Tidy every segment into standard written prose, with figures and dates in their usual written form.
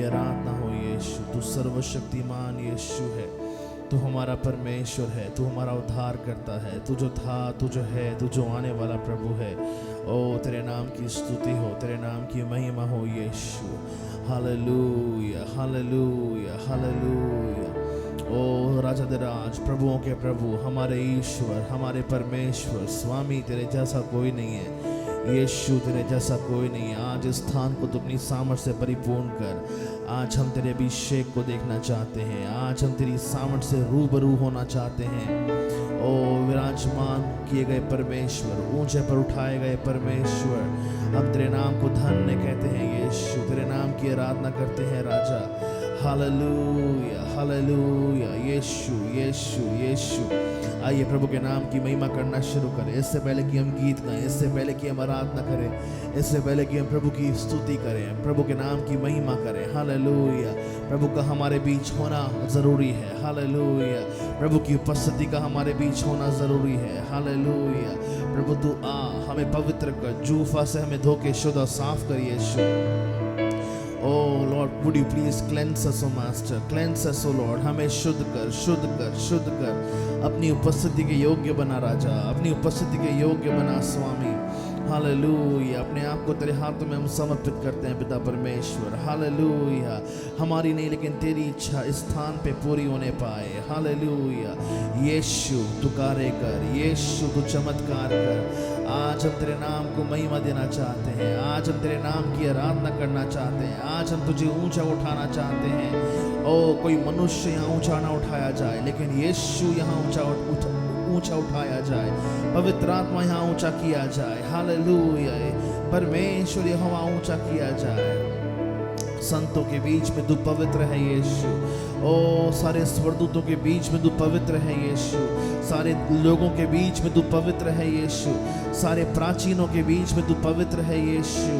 आराधना हो यीशु। तू सर्वशक्तिमान यीशु है, तू हमारा परमेश्वर है, तू हमारा उद्धार करता है। तू जो था, तू जो है, तू जो आने वाला प्रभु है। ओ तेरे नाम की स्तुति हो, तेरे नाम की महिमा हो यीशु। हालेलुया हालेलुया हालेलुया। ओ राजा दे राज, प्रभुओं के प्रभु, हमारे ईश्वर, हमारे परमेश्वर, स्वामी तेरे जैसा कोई नहीं है यीशु, तेरे जैसा कोई नहीं है। आज इस स्थान को तो अपनी सामर्थ से परिपूर्ण कर। आज हम तेरे अभिषेक को देखना चाहते हैं, आज हम तेरी सामर्थ से रूबरू होना चाहते हैं। ओ विराजमान किए गए परमेश्वर, ऊंचे पर उठाए गए परमेश्वर, हम तेरे नाम को धन्य कहते हैं यीशु, तेरे नाम की आराधना करते हैं राजा। हालेलुया हालेलुया यीशु यीशु यीशु। आइए प्रभु के नाम की महिमा करना शुरू करें। इससे पहले कि हम गीत गाएं, इससे पहले कि हम आराधना करें, इससे पहले कि हम प्रभु की स्तुति करें, प्रभु के नाम की महिमा करें। हालेलुया। प्रभु का हमारे बीच होना ज़रूरी है। हालेलुया। प्रभु की उपस्थिति का हमारे बीच होना ज़रूरी है। हालेलुया। प्रभु तू आ, हमें पवित्र कर, जूफा से हमें धो के शुद्ध और साफ कर यीशु। Oh Lord, would you please cleanse us, O Master, cleanse us, O Lord, हमें शुद्ध कर, शुद्ध कर, शुद्ध कर, अपनी उपस्थिति के योग्य बना राजा, अपनी उपस्थिति के योग्य बना स्वामी। हालेलुया। अपने आप को तेरे हाथों में हम समर्पित करते हैं पिता परमेश्वर। हालेलुया। हमारी नहीं लेकिन तेरी इच्छा इस स्थान पे पूरी होने पाए। हालेलुया। यीशु तू कार्य कर, यीशु तू चमत्कार कर। आज हम तेरे नाम को महिमा देना चाहते हैं, आज हम तेरे नाम की आराधना करना चाहते हैं, आज हम तुझे ऊंचा उठाना चाहते हैं। ओ कोई मनुष्य यहाँ ऊंचा ना उठाया जाए, लेकिन यीशु यहाँ ऊंचा उठाया जाए, पवित्र आत्मा यहाँ ऊंचा किया जाए। हालेलुया। परमेश्वर यहोवा ऊंचा किया जाए। संतों के बीच में तू पवित्र है यीशु। ओ सारे स्वरदूतों के बीच में तू पवित्र है यीशु, सारे लोगों के बीच में तू पवित्र है यीशु, सारे प्राचीनों के बीच में तू पवित्र है Yeshu.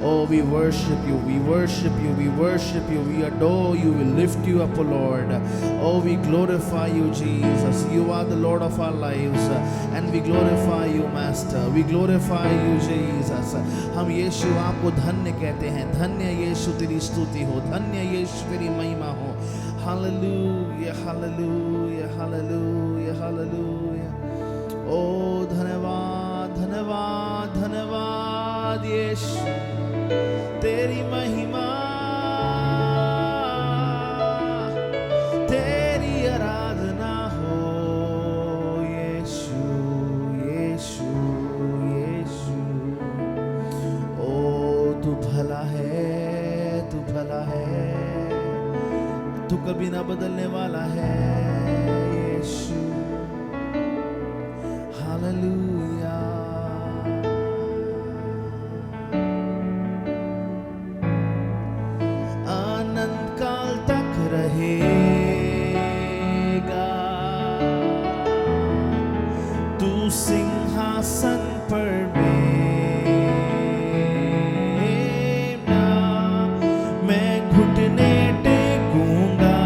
O we worship you, we worship you, we worship you, we adore you, we lift you up O Lord. O we glorify you Jesus, you are the Lord of our lives and we glorify you master, we glorify you Jesus. हम यीशु आपको धन्य कहते हैं, धन्य यीशु तेरी स्तुति हो, धन्य यीशु तेरी महिमा हो। हालेलुया हालेलुया हालेलुया हालेलुया। ओ धन्यवाद धन्यवाद धन्यवाद यीशु, तेरी महिमा, तेरी आराधना हो यीशु यीशु यीशु। ओ तू भला है, तू भला है, तू कभी ना बदलने वाला है यीशु। हालेलुया। अनंत काल तक रहेगा तू सिंहासन पर मेरा, मैं घुटने टेकूंगा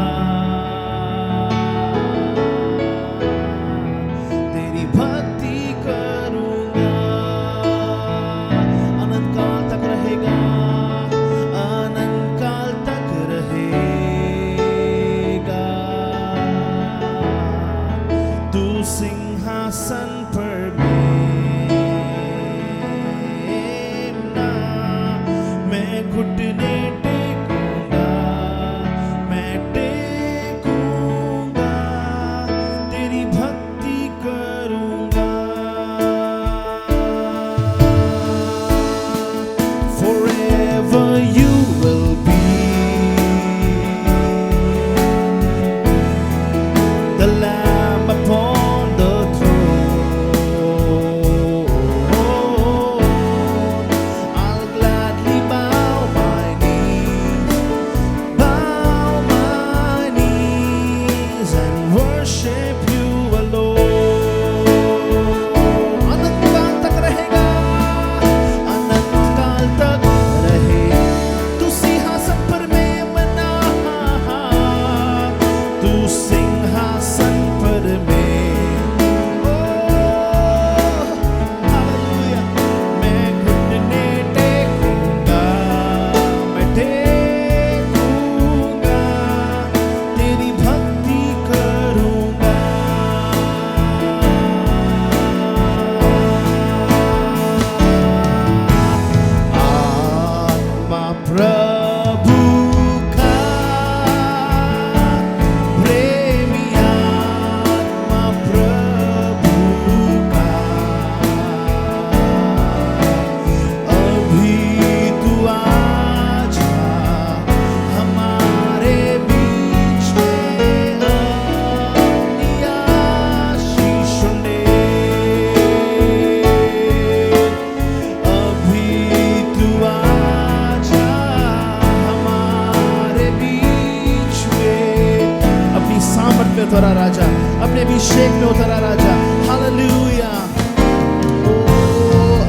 उतरा राजा, अपने अभिषेक में उतरा राजा। हालेलुया।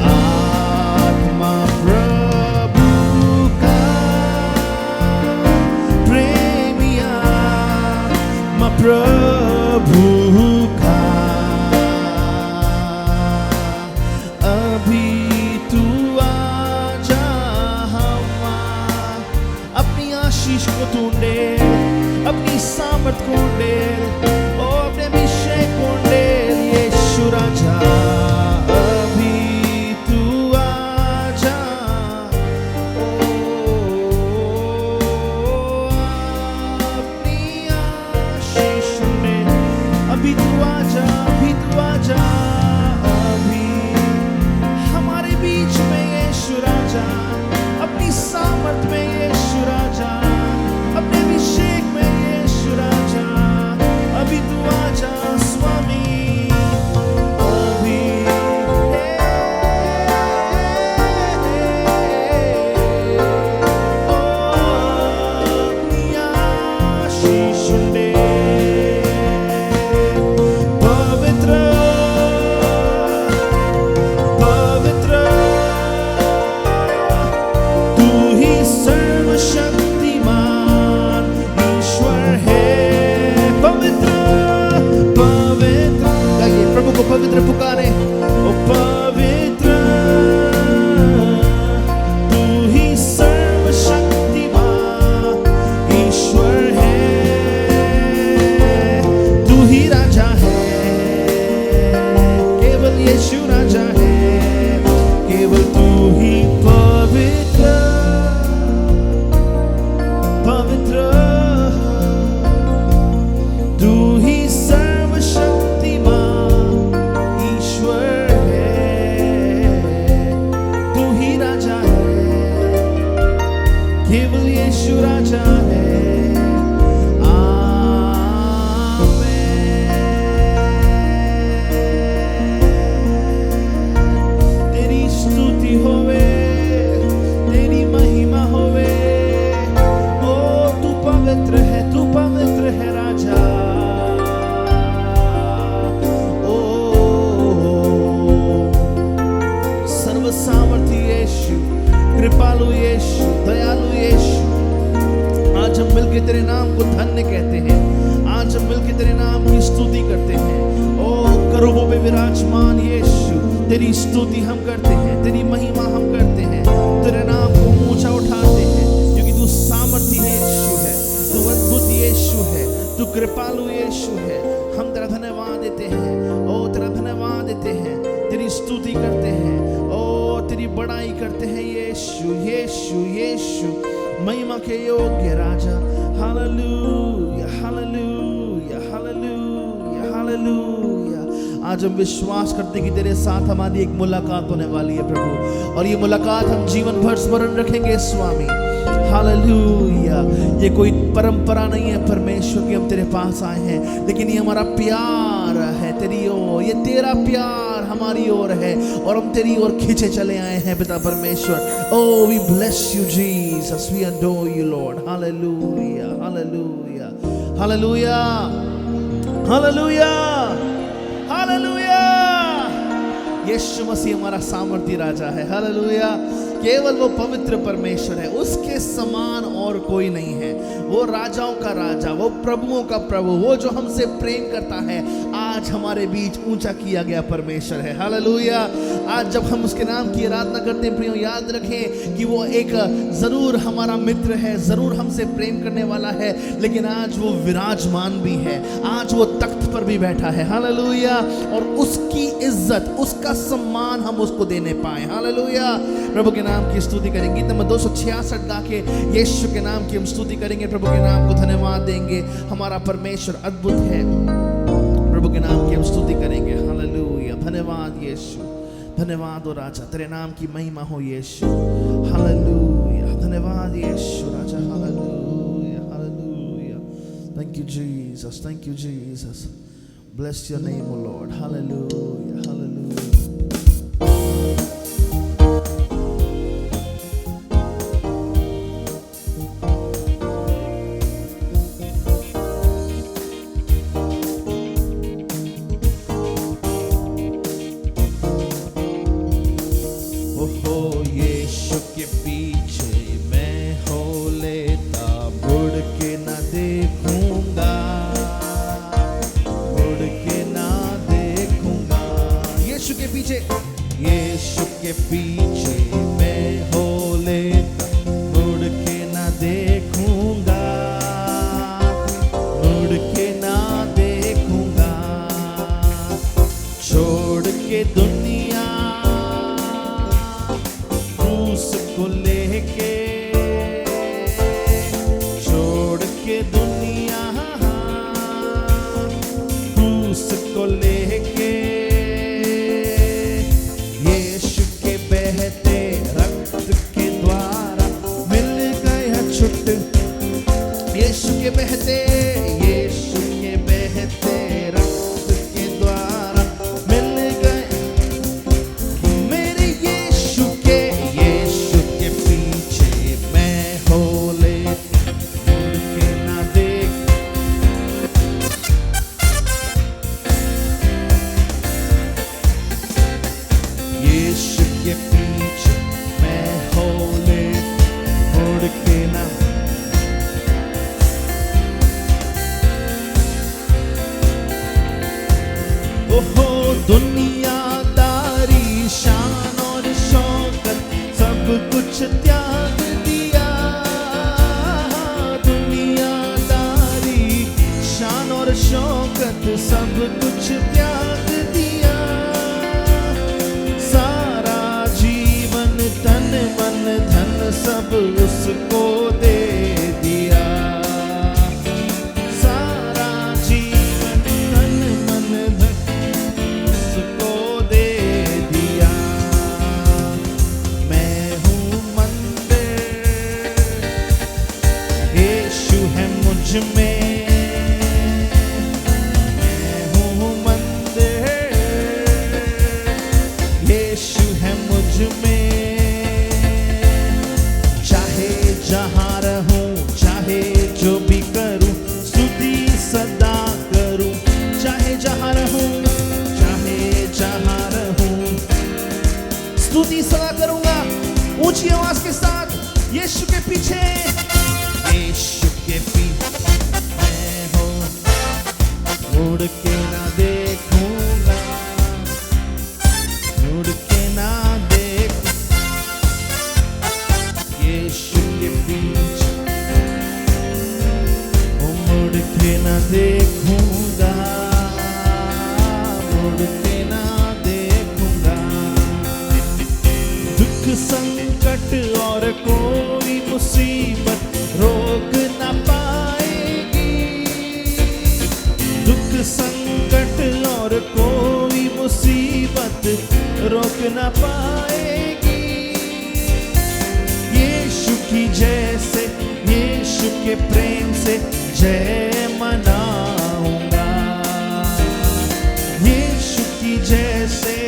आत्मा प्रभु का प्रेमिया, मैं प्रभु का अभी तू आजा, हवा अपनी आशीष को ढूंढे, अपनी सामर्थ को ढूंढे, ओ अपने अभिषेक को ढूंढे। यीशु राजा अभी तू आजा, अपनी आशीष में अभी तू आजा, अभी तू आजा, अभी हमारे बीच में यीशु राजा, अपनी सामर्थ में यीशु राजा, अपने अभिषेक में यीशु राजा, अभी तू आजा स्वामी। पवित्र पुकारे, ओ पवित्र तू ही सर्वशक्तिमान ईश्वर है, तू ही राजा है, केवल यीशु राजा है, केवल तू ही पवित्र पवित्र, तू ही केवल यीशु राजा है। आमेन। तेरी स्तुति होवे, तेरी महिमा होवे, ओ तू पवित्र है, तू पवित्र है राजा। ओ सर्व सामर्थी यीशु, कृपालु यीशु, दयालु यीशु, आज हम मिलकर तेरे नाम को धन्य कहते हैं, आज हम मिलकर तेरे नाम की स्तुति करते हैं। ओ करूबों पे विराजमान यीशु, तेरी स्तुति हम करते हैं, तेरी महिमा हम करते हैं, तेरे नाम को ऊंचा उठाते हैं, क्योंकि तू सामर्थी यीशु है, तू अद्भुत यीशु है, तू कृपालु यीशु है। हम तेरा धन्यवाद देते हैं, ओ तेरा धन्यवाद देते हैं, तेरी स्तुति करते हैं, ओ तेरी बड़ाई करते हैं यीशु, यीशु, यीशु, महिमा के योग्य राजा। हालेलुया, हालेलुया, हालेलुया, हालेलुया। आज हम विश्वास करते हैं कि तेरे साथ हमारी एक मुलाकात होने वाली है प्रभु, और ये मुलाकात हम जीवन भर स्मरण रखेंगे स्वामी। हालेलुया। ये कोई परंपरा नहीं है परमेश्वर की हम तेरे पास आए हैं, लेकिन ये हमारा प्यार है तेरी ओर, ये तेरा प्यार हमारी ओर है और हम तेरी ओर खींचे चले आए हैं पिता परमेश्वर। O we bless you Jesus, we adore you Lord. हालेलुया, हालेलुया, हालेलुया, हालेलुया, हालेलुया। यीशु मसीह हमारा सामर्थी राजा है। हालेलुया। केवल वो पवित्र परमेश्वर है, उसके समान और कोई नहीं है। वो राजाओं का राजा, वो प्रभुओं का प्रभु, वो जो हमसे प्रेम करता है, आज हमारे बीच ऊंचा किया गया परमेश्वर है। हालेलुया। आज जब हम उसके नाम की आराधना करते हैं प्रियो, याद रखें कि वो एक जरूर हमारा मित्र है, जरूर हमसे प्रेम करने वाला है, लेकिन आज वो विराजमान भी है, आज वो तख्त पर भी बैठा है। हालेलुया। और उसकी इज्जत, उसका सम्मान हम उसको देने पाए। हालेलुया। प्रभु के नाम की स्तुति करेंगे। नंबर 266 गा के यीशु के नाम की हम स्तुति करेंगे, प्रभु के नाम को धन्यवाद देंगे। हमारा परमेश्वर अद्भुत है, प्रभु के नाम की हम स्तुति करेंगे। हालेलुया। धन्यवाद यीशु, धन्यवाद ओ राजा, तेरे नाम की महिमा हो यीशु। हालेलुया। धन्यवाद यीशु राजा। हालेलुया, हालेलुया। Thank you Jesus, thank you Jesus. Bless your name O Lord. हालेलुया, हालेलुया। मुझको लेके, यीशु के बहते रक्त के द्वारा मिल गया छुट, यीशु के बहते रक्त के द्वारा मिल गए मेरे यीशु के पीछे मैं हो ले, मुड़ के ना देख। यीशु के पीछे मैं हो ले, मुड़ के ना। ओहो दुनियादारी शान और शौकत सब कुछ त्याग दिया, दुनियादारी शान और शौकत सब कुछ त्याग दिया, सारा जीवन तन मन धन सब उसको दे दिया, सारा जीवन तन मन धन उसको दे दिया। मैं हूँ मंदिर, यीशु है मुझ में, मैं हूँ मंदिर, यीशु है मुझ में। चाहे जहाँ रहूं, चाहे जो भी करूं, स्तुति सदा करूं, चाहे जहाँ रहूं, स्तुति सदा करूंगा। ऊंची आवाज के साथ यीशु के पीछे, यीशु के पीछे मैं हो, मुड़ के ना देखूंगा, मुड़ के ना देख। यीशु के पीछे मुड़ के ना देखूंगा, मुड़ के ना देखूंगा। दुख संकट और कोई मुसीबत रोक न पाएगी, दुख संकट और कोई मुसीबत रोक न पाएगी। यीशु की जैसे, यीशु के प्रेम से जय मनाऊंगा, यीशु की जैसे।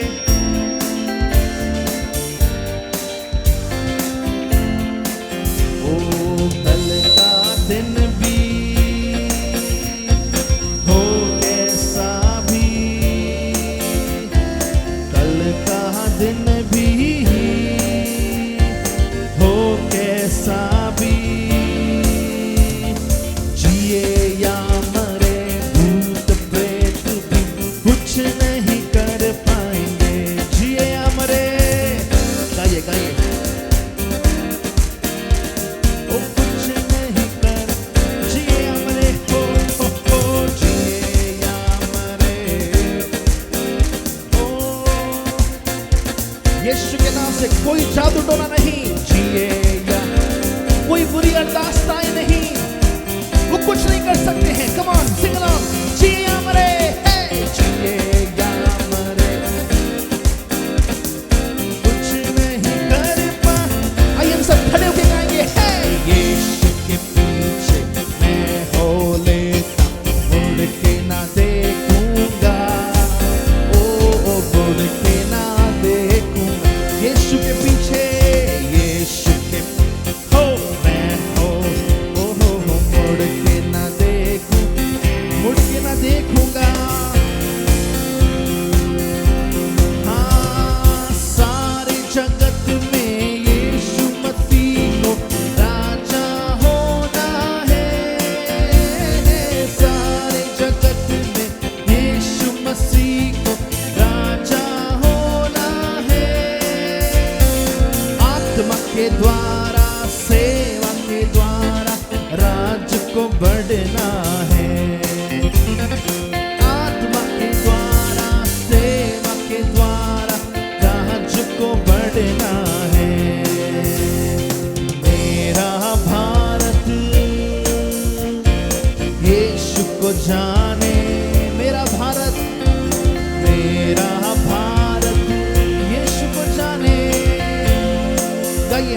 कल का दिन भी हो कैसा भी, कल का दिन भी हो कैसा भी, जिए या मरे भूत प्रेत भी कुछ नहीं कर पाएंगे, जिए या मरे। गाइए गाइए। यीशु के नाम से कोई जादू टोना नहीं जिएगा, कोई बुरी अरदासताएं नहीं, वो कुछ नहीं कर सकते हैं। कम ऑन सिंग अलोंग, जिए मरे, जिएगा मरे, कुछ नहीं कर पा। आइए हम सब खड़े होके गाएंगे, यीशु के पीछे मैं हो लेता, मुड़ के ना देखूंगा, ओ मुड़ के ना देखूंगा। यीशु के पीछे, यीशु के हो मैं हो, ओ मुड़ के ना देखूं, मुड़ के ना देखूंगा। हाँ, सारे जगत में यीशु मसीह को राजा होना है, सारे जगत में यीशु मसीह को राजा होना है। आत्मा के द्वारा, सेवा के द्वारा राज को बढ़ना है, आत्मा के द्वारा, सेवा के द्वारा राज को बढ़ना है। मेरा भारत यीशु को जाने, मेरा भारत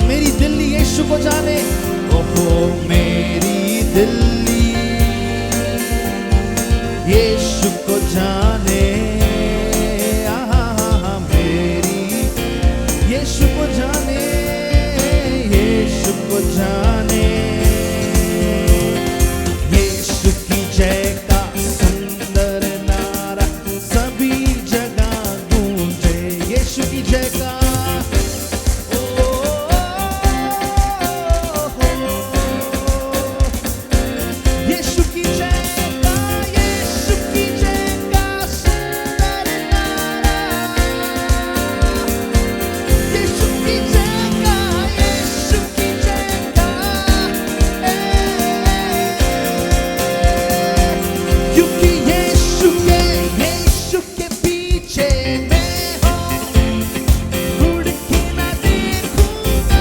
मेरी दिल्ली यीशु को जाने, ओहो मेरी दिल्ली यीशु को जाने, मेरी यीशु को जाने, यीशु को जाने। यीशु की जय का सुंदर नारा सभी जगह गूंजे, यीशु की जय का, यीशु की जय का, यीशु की जय का सुंदर नारा, यीशु की जय का, यीशु की जय का, क्योंकि यीशु के पीछे मैं हूँ, मुड़ के ना देखूंगा।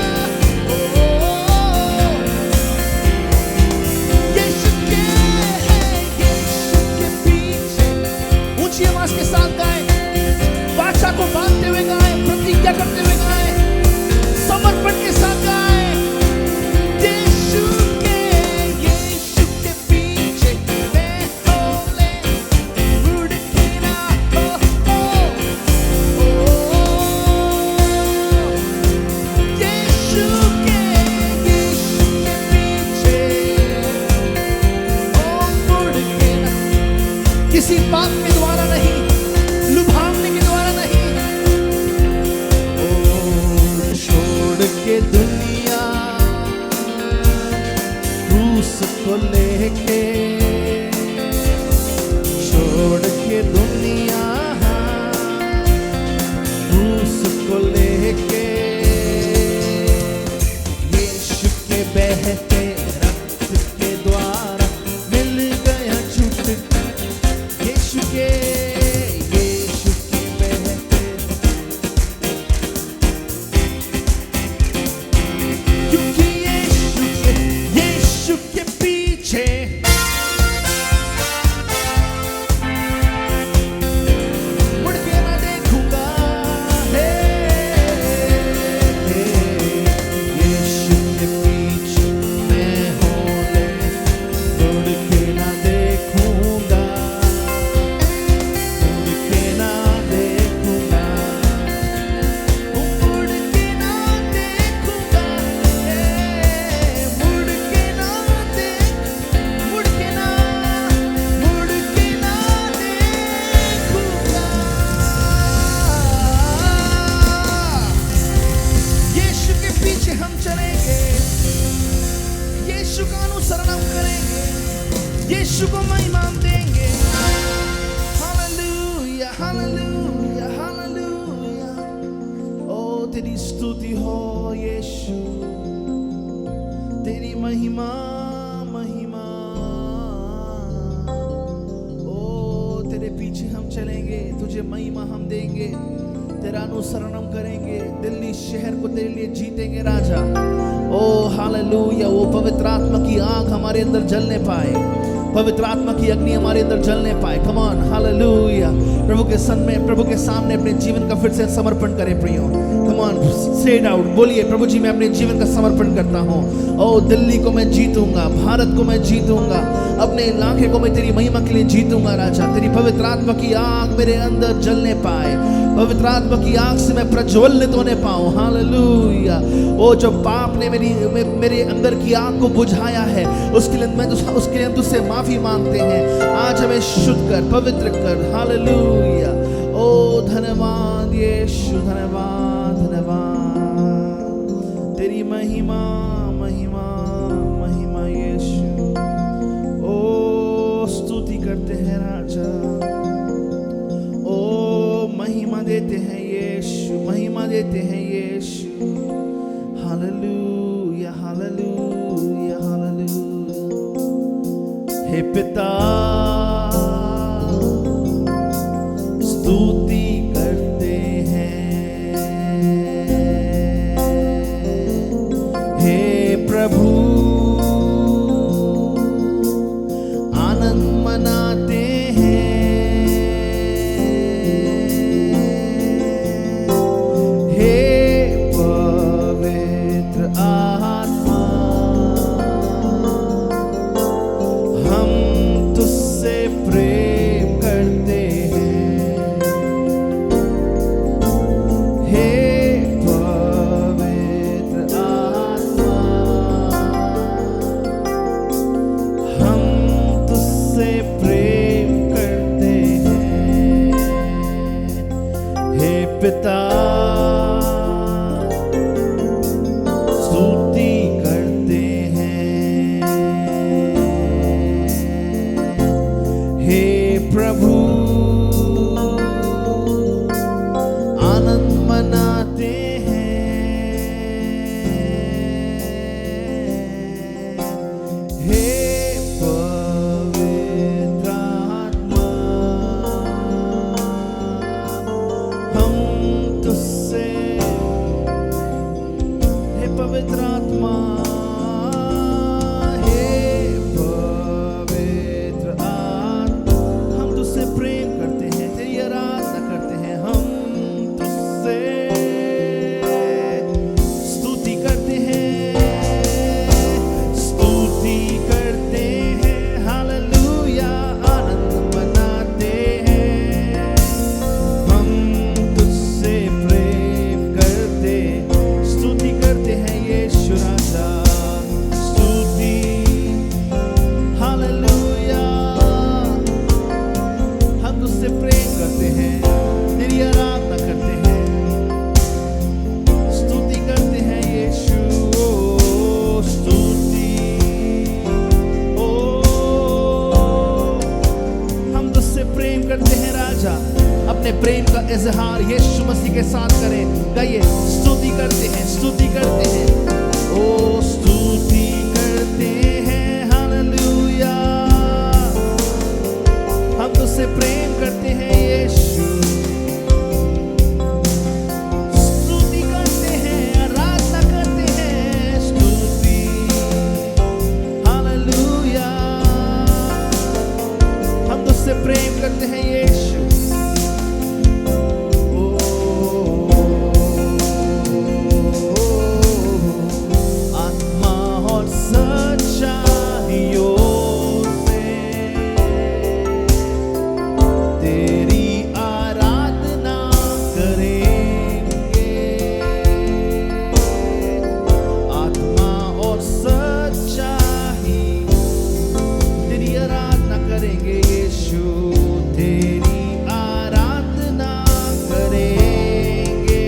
यीशु के पीछे, ऊंची आवाज के साथ गाएं, वाचा को बांधते हुए गाएं, प्रतिज्ञा करते हुए गाएं, समर्पण के साथ गाएं। यीशु के पीछे मैं होले, मुड़ के ना यीशु के पीछे, मुड़ के ना, किसी बात के द्वारा नहीं, लुभावने के द्वारा नहीं, छोड़ के दुनिया क्रूस को लेके, छोड़ के दुनिया क्रूस को लेके, यीशु के बहते रक्त के द्वारा मिल गया छुटकारा। यीशु के बहते, क्योंकि यीशु के पीछे मुड़ के ना देखूंगा। यीशु के पीछे मैं होले, मुड़ के ना देखूंगा, मुड़ के ना देखूंगा, मुड़ के ना देखूंगा, मुड़ के ना मुड़ के ना देखूंगा। यीशु के पीछे हम चलेंगे, यीशु का अनुसरण हम करेंगे, यीशु को महिमा हम देंगे। हालेलुया, हालेलुया, हालेलुया। ओ तेरी स्तुति हो यीशु, तेरी महिमा, महिमा। ओ तेरे पीछे हम चलेंगे, तुझे महिमा हम देंगे, तेरा अनुसरण हम करेंगे, दिल्ली शहर को तेरे लिए जीतेंगे राजा। ओ हालेलुया। वो पवित्र आत्मा की आग हमारे अंदर जलने पाए, पवित्र आत्मा की अग्नि हमारे अंदर जलने पाए। Come on, hallelujah. प्रभु के सामने अपने जीवन का फिर से समर्पण करें प्रियो। कम ऑन, से इट आउट, बोलिए प्रभु जी मैं अपने जीवन का समर्पण करता हूँ। ओ दिल्ली को मैं जीतूंगा, भारत को मैं जीतूंगा, अपने इलाके को मैं तेरी महिमा के लिए जीतूंगा राजा। तेरी पवित्र आत्मा की आग मेरे अंदर जलने पाए, पवित्र आत्मा की आग से मैं प्रज्वलित होने पाऊं। हालेलुया। ओ जो पाप ने मेरे अंदर की आग को बुझाया है, उसके लिए हम तुझसे माफी मांगते हैं। आज हमें शुद्ध कर, पवित्र कर। हालेलुया। ओ धन्यवाद यीशु, धन्यवाद, धन्यवाद। तेरी महिमा, महिमा, महिमा यीशु। ओ स्तुति करते हैं राजा, ओ महिमा देते हैं यीशु, महिमा देते हैं यीशु। हालेलुया, हालेलुया, हालेलुया। हे पिता स्तुति करते हैं, हे प्रभु आनंद मनाते हैं, हे पवित्र हे पवित्र आत्मा, हम तुझसे, हे पवित्र आत्मा, हे पवित्र आत्मा, हम तुझसे प्रेम करते हैं, तेरी आराधना करते हैं, हम तुझसे स्तुति करते हैं, स्तुति करते हैं, हालेलुया, आनंद मनाते हैं, हम तुझसे प्रेम करते, स्तुति करते हैं यीशु राजा, स्तुति, हालेलुया, हम तुझसे प्रेम करते हैं, तेरी आराधना करते हैं, स्तुति करते हैं यीशु, ओ स्तुति, ओ हम तुझसे प्रेम करते हैं राजा। अपने प्रेम का इजहार यीशु मसीह के साथ करें, गाइए, स्तुति करते हैं, स्तुति करते हैं, ओ स्तुति करते हैं, हालेलुया, हम तुझसे प्रेम करते हैं यीशु, स्तुति करते हैं, आराधना करते हैं, स्तुति, हालेलुया, हम तुझसे प्रेम करते हैं यीशु, ओ आत्मा और सच्चाइयों से तेरी आराधना करेंगे, आत्मा और सच्चाई, तेरी आराधना करेंगे यीशु, तेरी आराधना करेंगे,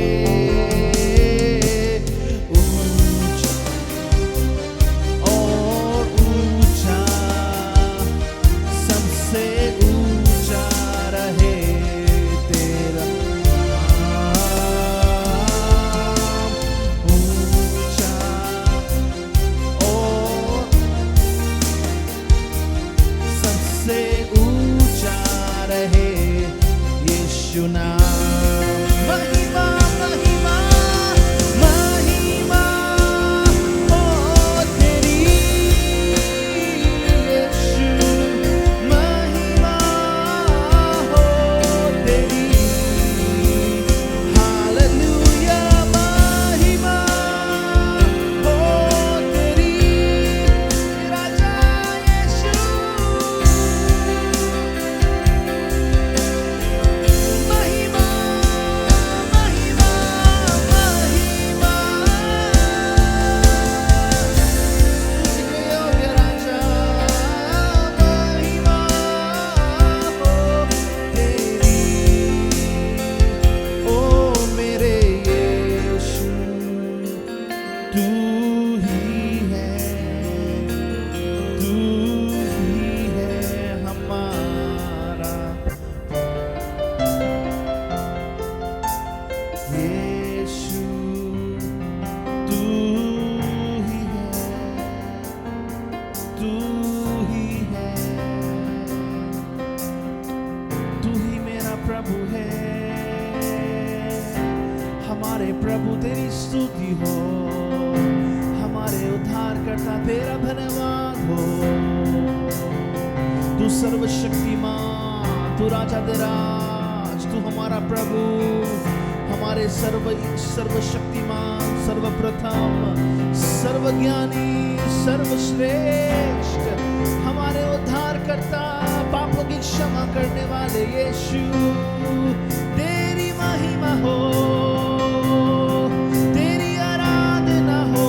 ऊंचा और ऊंचा, सबसे ऊंचा रहे तेरा नाम, ऊंचा और सबसे ऊंचा रहे यीशु नाम, महिमा, महिमा, महिमा हो तेरी यीशु, महिमा हो तेरी, हालेलुया, महिमा हो तेरी, राजा यीशु, महिमा, महिमा, महिमा, स्तुति के योग्य राजा, महिमा हो तेरी, ओ मेरे यीशु, तू ही है, तू ही है हमारा यीशु, तू ही है, तू ही है, तू ही मेरा प्रभु है, हमारे प्रभु तेरी स्तुति हो, हमारे उद्धारकर्ता तेरा धन्यवाद हो, तू सर्वशक्तिमान, तू राजा दिराज, तू हमारा प्रभु, हमारे सर्वशक्तिमान, सर्वप्रथम, सर्वज्ञानी, सर्वश्रेष्ठ, हमारे उद्धारकर्ता, पापों की क्षमा करने वाले यीशु, तेरी महिमा हो, तेरी आराधना हो।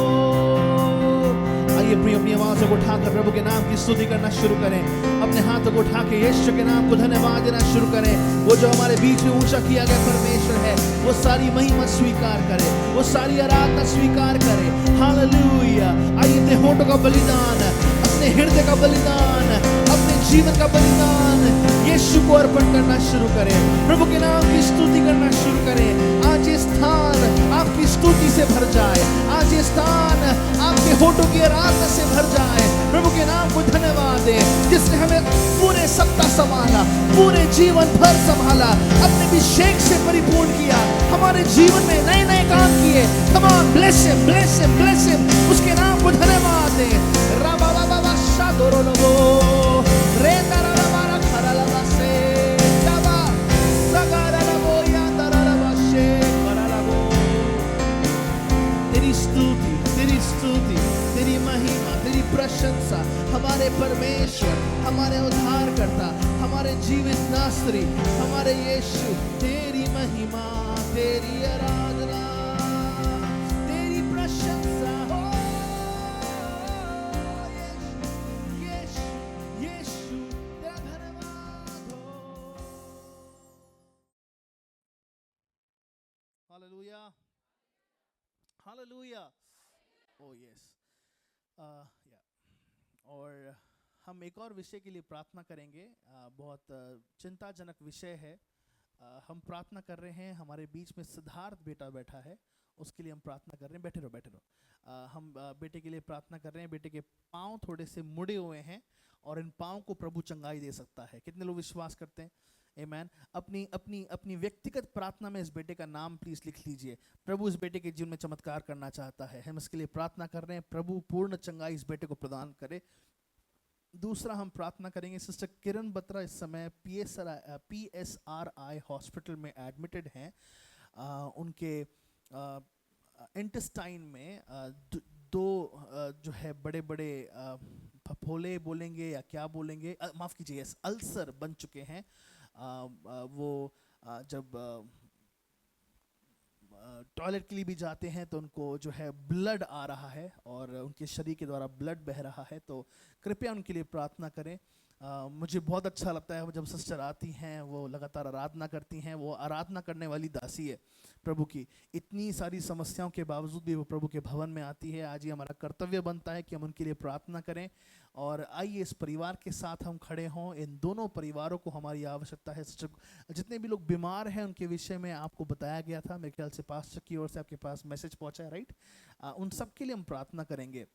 आइए प्रिय, अपनी आवाज़ों को उठाकर प्रभु के नाम की स्तुति करना शुरू करें, अपने हाथों को उठा के यीशु के नाम को धन्यवाद देना शुरू करें। वो जो हमारे बीच में ऊंचा किया गया परमेश्वर है, वो सारी महिमा स्वीकार करे, वो सारी आराधना स्वीकार करे, हालेलुया। आइए अपने होठों का बलिदान, अपने हृदय का बलिदान, अपने जीवन का बलिदान यीशु को अर्पण करना शुरू करें, प्रभु के नाम की स्तुति करना शुरू करें। आज ये स्थान आपकी स्तुति से भर जाए, आज ये स्थान आपके होठों की आराधना से भर जाए, प्रभु के नाम को धन्यवाद दे, जिसने हमें पूरे सप्ताह संभाला, पूरे जीवन भर संभाला, अपने अभिषेक से परिपूर्ण किया, हमारे जीवन में नए नए काम किए। Come on, bless him, bless him, bless him, उसके नाम को धन्यवाद दे। राबा बाबा बाशा दोरोलोबो रेंदा राबा खरा लबा से जाबा सगारा लबो या दरा लबा से खरा लबो। तेरी स्तुति, तेरी स्तुति, तेरी महिमा, तेरी प्रशंसा हमारे परमेश्वर, हमारे उद्धारकर्ता, हमारे जीवित नासरी, हमारे यीशु। तेरी महिमा, तेरी आराधना, तेरी प्रशंसा हो यीशु, यीशु, तेरा धन्यवाद हो। हालेलुया, हालेलुया, ओ यस। और हम एक और विषय के लिए प्रार्थना करेंगे। बहुत चिंताजनक विषय है। हम प्रार्थना कर रहे हैं, हमारे बीच में सिद्धार्थ बेटा बैठा है, उसके लिए हम प्रार्थना कर रहे हैं। बैठे रहो, बैठे रहो। हम बेटे के लिए प्रार्थना कर रहे हैं। बेटे के पाँव थोड़े से मुड़े हुए हैं और इन पाँव को प्रभु चंगाई दे सकता है। कितने लोग विश्वास करते हैं? आमीन। अपनी अपनी अपनी व्यक्तिगत प्रार्थना में इस बेटे का नाम प्लीज लिख लीजिए। प्रभु इस बेटे के जीवन में चमत्कार करना चाहता है। हम इसके लिए प्रार्थना कर रहे हैं, प्रभु पूर्ण चंगाई इस बेटे को प्रदान करे। दूसरा हम प्रार्थना करेंगे, सिस्टर किरण बत्रा इस समय PSRI हॉस्पिटल में एडमिटेड हैं। उनके इंटेस्टाइन में दो जो है बड़े बड़े फफोले बोलेंगे या क्या बोलेंगे, माफ़ कीजिए, अल्सर बन चुके हैं। वो जब टॉयलेट के लिए भी जाते हैं तो उनको जो है ब्लड आ रहा है और उनके शरीर के द्वारा ब्लड बह रहा है। तो कृपया उनके लिए प्रार्थना करें। मुझे बहुत अच्छा लगता है जब सिस्टर आती हैं, वो लगातार आराधना करती हैं। वो आराधना करने वाली दासी है प्रभु की। इतनी सारी समस्याओं के बावजूद भी वो प्रभु के भवन में आती है। आज ये हमारा कर्तव्य बनता है कि हम उनके लिए प्रार्थना करें। और आइए इस परिवार के साथ हम खड़े हों। इन दोनों परिवारों को हमारी आवश्यकता है। जितने भी लोग बीमार हैं उनके विषय में आपको बताया गया था, मेरे ख्याल से पास्टर की ओर से आपके पास मैसेज पहुंचा है, राइट? उन सब के लिए हम प्रार्थना करेंगे।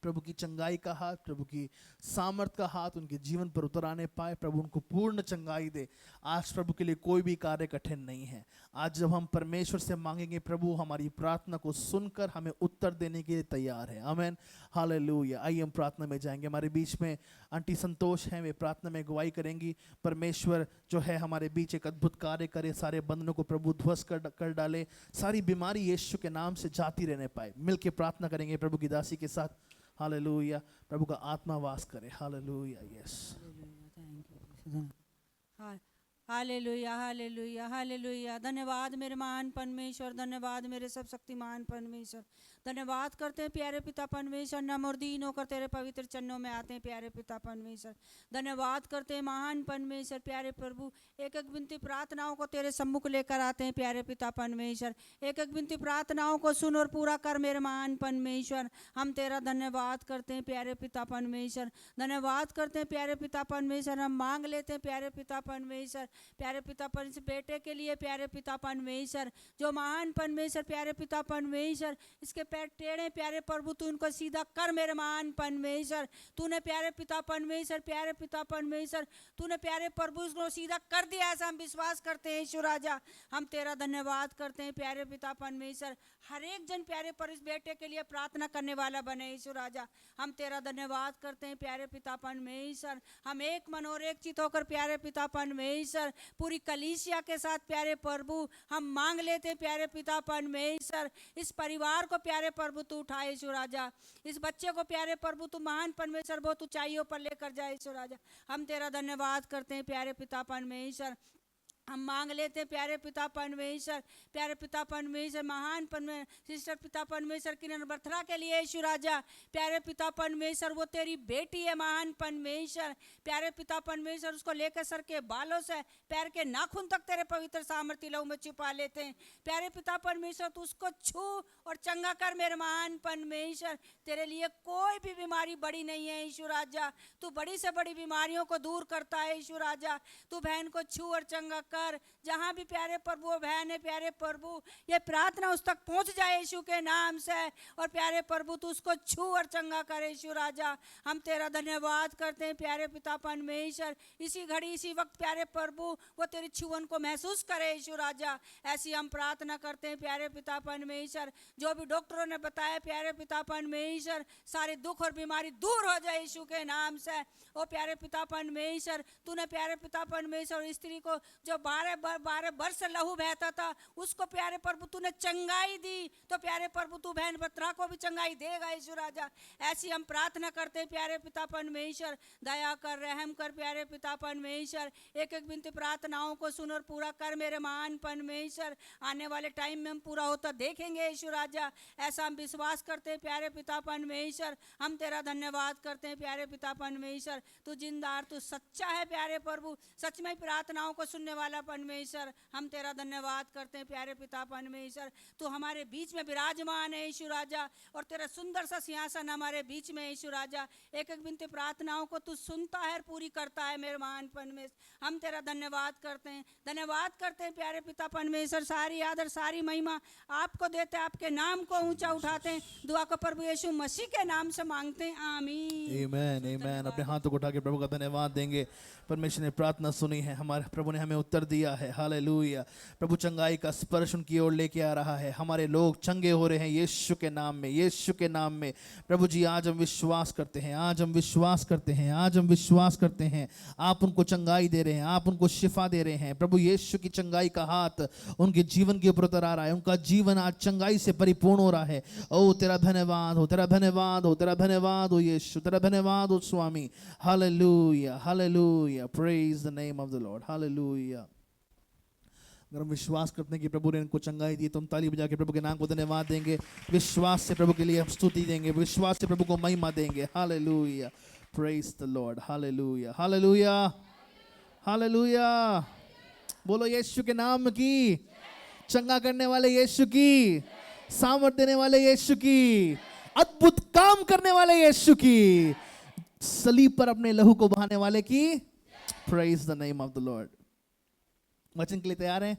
प्रभु की चंगाई का हाथ, प्रभु की सामर्थ का हाथ उनके जीवन पर उतर आने पाए। प्रभु उनको पूर्ण चंगाई दे। आज प्रभु के लिए कोई भी कार्य कठिन नहीं है। आज जब हम परमेश्वर से मांगेंगे, प्रभु हमारी प्रार्थना को सुनकर हमें उत्तर देने के लिए तैयार है। आमीन, हालेलुया। आइए हम प्रार्थना में जाएंगे। हमारे बीच में आंटी संतोष हैं, वे प्रार्थना में अगुवाई करेंगी। परमेश्वर जो है हमारे बीच एक अद्भुत कार्य करे, सारे बंधनों को प्रभु ध्वस्त कर डाले, सारी बीमारी यीशु के नाम से जाती रहने पाए। मिलके प्रार्थना करेंगे प्रभु की दासी के साथ। हालेलुया। प्रभु का आत्मा वास करे। हालेलुया। यस, हालेलुया, हालेलुया, हालेलुया। धन्यवाद मेरे महान परमेश्वर, धन्यवाद मेरे सब शक्तिमान परमेश्वर। धन्यवाद करते हैं प्यारे पिता परमेश्वर, नम और दीन होकर तेरे पवित्र चरणों में आते हैं प्यारे पिता परमेश्वर। धन्यवाद करते हैं महान परमेश्वर, प्यारे प्रभु। एक एक विनती प्रार्थनाओं को तेरे सम्मुख लेकर आते हैं प्यारे पिता परमेश्वर। एक एक विनती प्रार्थनाओं को सुन और पूरा कर मेरे महान परमेश्वर। हम तेरा धन्यवाद करते हैं प्यारे पिता परमेश्वर। धन्यवाद करते हैं प्यारे पिता परमेश्वर। हम मांग लेते हैं प्यारे पिता परमेश्वर, प्यारे पिता परमेश्वर बेटे के लिए प्यारे पिता परमेश्वर, जो महान परमेश्वर प्यारे पिता परमेश्वर इसके पैर टेढ़े प्यारे प्रभु, तू उनको सीधा कर मेरे महान परमेश्वर। तूने प्यारे पिता परमेश्वर, प्यारे पिता परमेश्वर तूने प्यारे प्रभु उसको सीधा कर दिया, ऐसा हम विश्वास करते हैं ईश्वर राजा। हम तेरा धन्यवाद करते हैं प्यारे पिता परमेश्वर। हर एक जन प्यारे पर इस बेटे के लिए प्रार्थना करने वाला बने ईश्वर राजा। हम तेरा धन्यवाद करते हैं प्यारे पिता परमेश्वर। हम एक मन और एक चित होकर प्यारे पिता परमेश्वर पूरी कलीसिया के साथ प्यारे प्रभु हम मांग लेते हैं प्यारे पिता परमेश्वर। इस परिवार को प्यारे प्रभु तू उठाए ईश्वर राजा। इस बच्चे को प्यारे प्रभु तू महान परमेश्वर बहुत ऊंचाइयों पर लेकर जाए ईश्वर राजा। हम तेरा धन्यवाद करते हैं प्यारे पिता परमेश्वर। हम मांग लेते हैं प्यारे पिता परमेश्वर, प्यारे पिता परमेश्वर महान परमेश्वर सिस्टर पिता परमेश्वर किरण बर्थरा के लिए यीशु राजा। प्यारे पिता परमेश्वर वो तेरी बेटी है महान परमेश्वर। प्यारे पिता परमेश्वर उसको लेकर सर के बालों से पैर के नाखून तक तेरे पवित्र सामर्थ्य लहू में छिपा लेते हैं प्यारे पिता परमेश्वर। तू उसको छू और चंगा कर मेरे महान परमेश्वर। तेरे लिए कोई भी बीमारी बड़ी नहीं है यीशु राजा। तू बड़ी से बड़ी बीमारियों को दूर करता है यीशु राजा। तू बहन को छू और चंगा कर कर, जहाँ भी प्यारे प्रभु वो बहन है प्यारे प्रभु, ये प्रार्थना उस तक पहुँच जाए यीशु के नाम से। और प्यारे प्रभु तू उसको छू और चंगा करे यीशु राजा। हम तेरा धन्यवाद करते हैं प्यारे पिता परमेश्वर, इसी घड़ी इसी वक्त प्यारे प्रभु वो तेरी छुअन को महसूस करे यीशु राजा। ऐसी हम प्रार्थना करते हैं प्यारे पिता परमेश्वर, जो भी डॉक्टरों ने बताया प्यारे पिता परमेश्वर, सारे दुख और बीमारी दूर हो जाए यीशु के नाम से। ओ प्यारे पिता परमेश्वर, तूने प्यारे पिता परमेश्वर स्त्री को जो 12 वर्ष लहू बहता था, उसको प्यारे प्रभु तूने चंगाई दी, तो प्यारे प्रभु तू बहन बत्रा को भी चंगाई देगा यीशु राजा। ऐसी हम प्रार्थना करते हैं प्यारे पिता परमेश्वर, दया कर रहम कर प्यारे पिता परमेश्वर, एक एक विनती प्रार्थनाओं को सुन और पूरा कर मेरे महान परमेश्वर। आने वाले टाइम में हम पूरा होता देखेंगे यीशु राजा, ऐसा हम विश्वास करते हैं प्यारे पिता परमेश्वर। हम तेरा धन्यवाद करते हैं प्यारे पिता परमेश्वर, तू जिंदार तू सच्चा है प्यारे प्रभु, सच में प्रार्थनाओं को सुनने वाला परमेश्वर। हम तेरा धन्यवाद करते हैं प्यारे पिता परमेश्वर, तू हमारे बीच में विराजमान है यीशु राजा, और तेरा सुंदर सा सिंहासन हमारे बीच में यीशु राजा। एक एक विनती प्रार्थनाओं को तू सुनता है और पूरी करता है मेरे महान परमेश्वर। हम तेरा धन्यवाद करते हैं प्यारे पिता परमेश्वर। सारी आदर सारी महिमा आपको देते हैं, आपके नाम को ऊंचा उठाते हैं। दुआ को प्रभु यीशु मसीह के नाम से मांगते हैं, आमीन आमेन आमेन। अपने हाथों को उठा के प्रभु का धन्यवाद देंगे। परमेश्वर ने प्रार्थना सुनी है, हमारे प्रभु ने हमें उत्तर दिया है। हालेलुया। प्रभु चंगाई का स्पर्श उनकी ओर लेके आ रहा है। हमारे लोग चंगे हो रहे हैं यीशु के नाम में, यीशु के नाम में। प्रभु जी आज हम विश्वास करते हैं, आज हम विश्वास करते हैं, आज हम विश्वास करते हैं। आप उनको चंगाई दे रहे हैं, आप उनको शिफा दे रहे हैं। प्रभु यीशु की चंगाई का हाथ उनके जीवन के ऊपर उतर आ रहा है। उनका जीवन आज चंगाई से परिपूर्ण हो रहा है। ओ तेरा धन्यवाद हो, तेरा धन्यवाद हो, तेरा धन्यवाद हो यीशु, तेरा धन्यवाद हो स्वामी। हालेलुया हालेलुया, praise the name of the Lord. हालेलुया। अगर हम विश्वास करते हैं कि प्रभु ने इनको चंगाई दी, तो हम ताली बजा के प्रभु के नाम को धन्यवाद देंगे। विश्वास से प्रभु के लिए हम स्तुति देंगे, विश्वास से प्रभु को महिमा देंगे। Hallelujah, praise the Lord. हालेलुया हालेलुया हालेलुया। बोलो यीशु के नाम की, चंगा करने वाले यीशु की, सामर्थ देने वाले यीशु की, अद्भुत काम करने वाले यीशु की, सलीब पर अपने लहू को बहाने वाले की। Praise the name of the Lord. वचन के लिए तैयार हैं?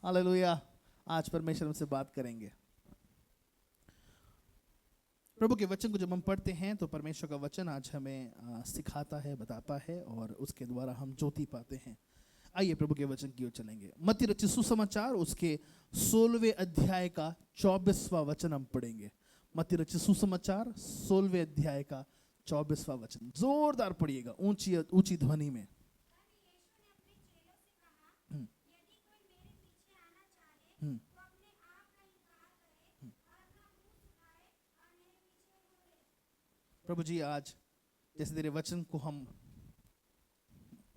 हालेलुया। आज परमेश्वर हमसे बात करेंगे। प्रभु के वचन को जब हम पढ़ते हैं तो परमेश्वर का वचन आज हमें सिखाता है, बताता है, और उसके द्वारा हम ज्योति पाते हैं। आइए प्रभु के वचन की ओर चलेंगे। मत्ती रचित सुसमाचार उसके 16वें अध्याय का 24वां वचन हम पढ़ेंगे। मत्ती रचित सुसमाचार 16वें अध्याय का 24वां वचन। जोरदार पढ़िएगा, ऊंची ऊंची ध्वनि में। प्रभु जी आज जैसे तेरे वचन को हम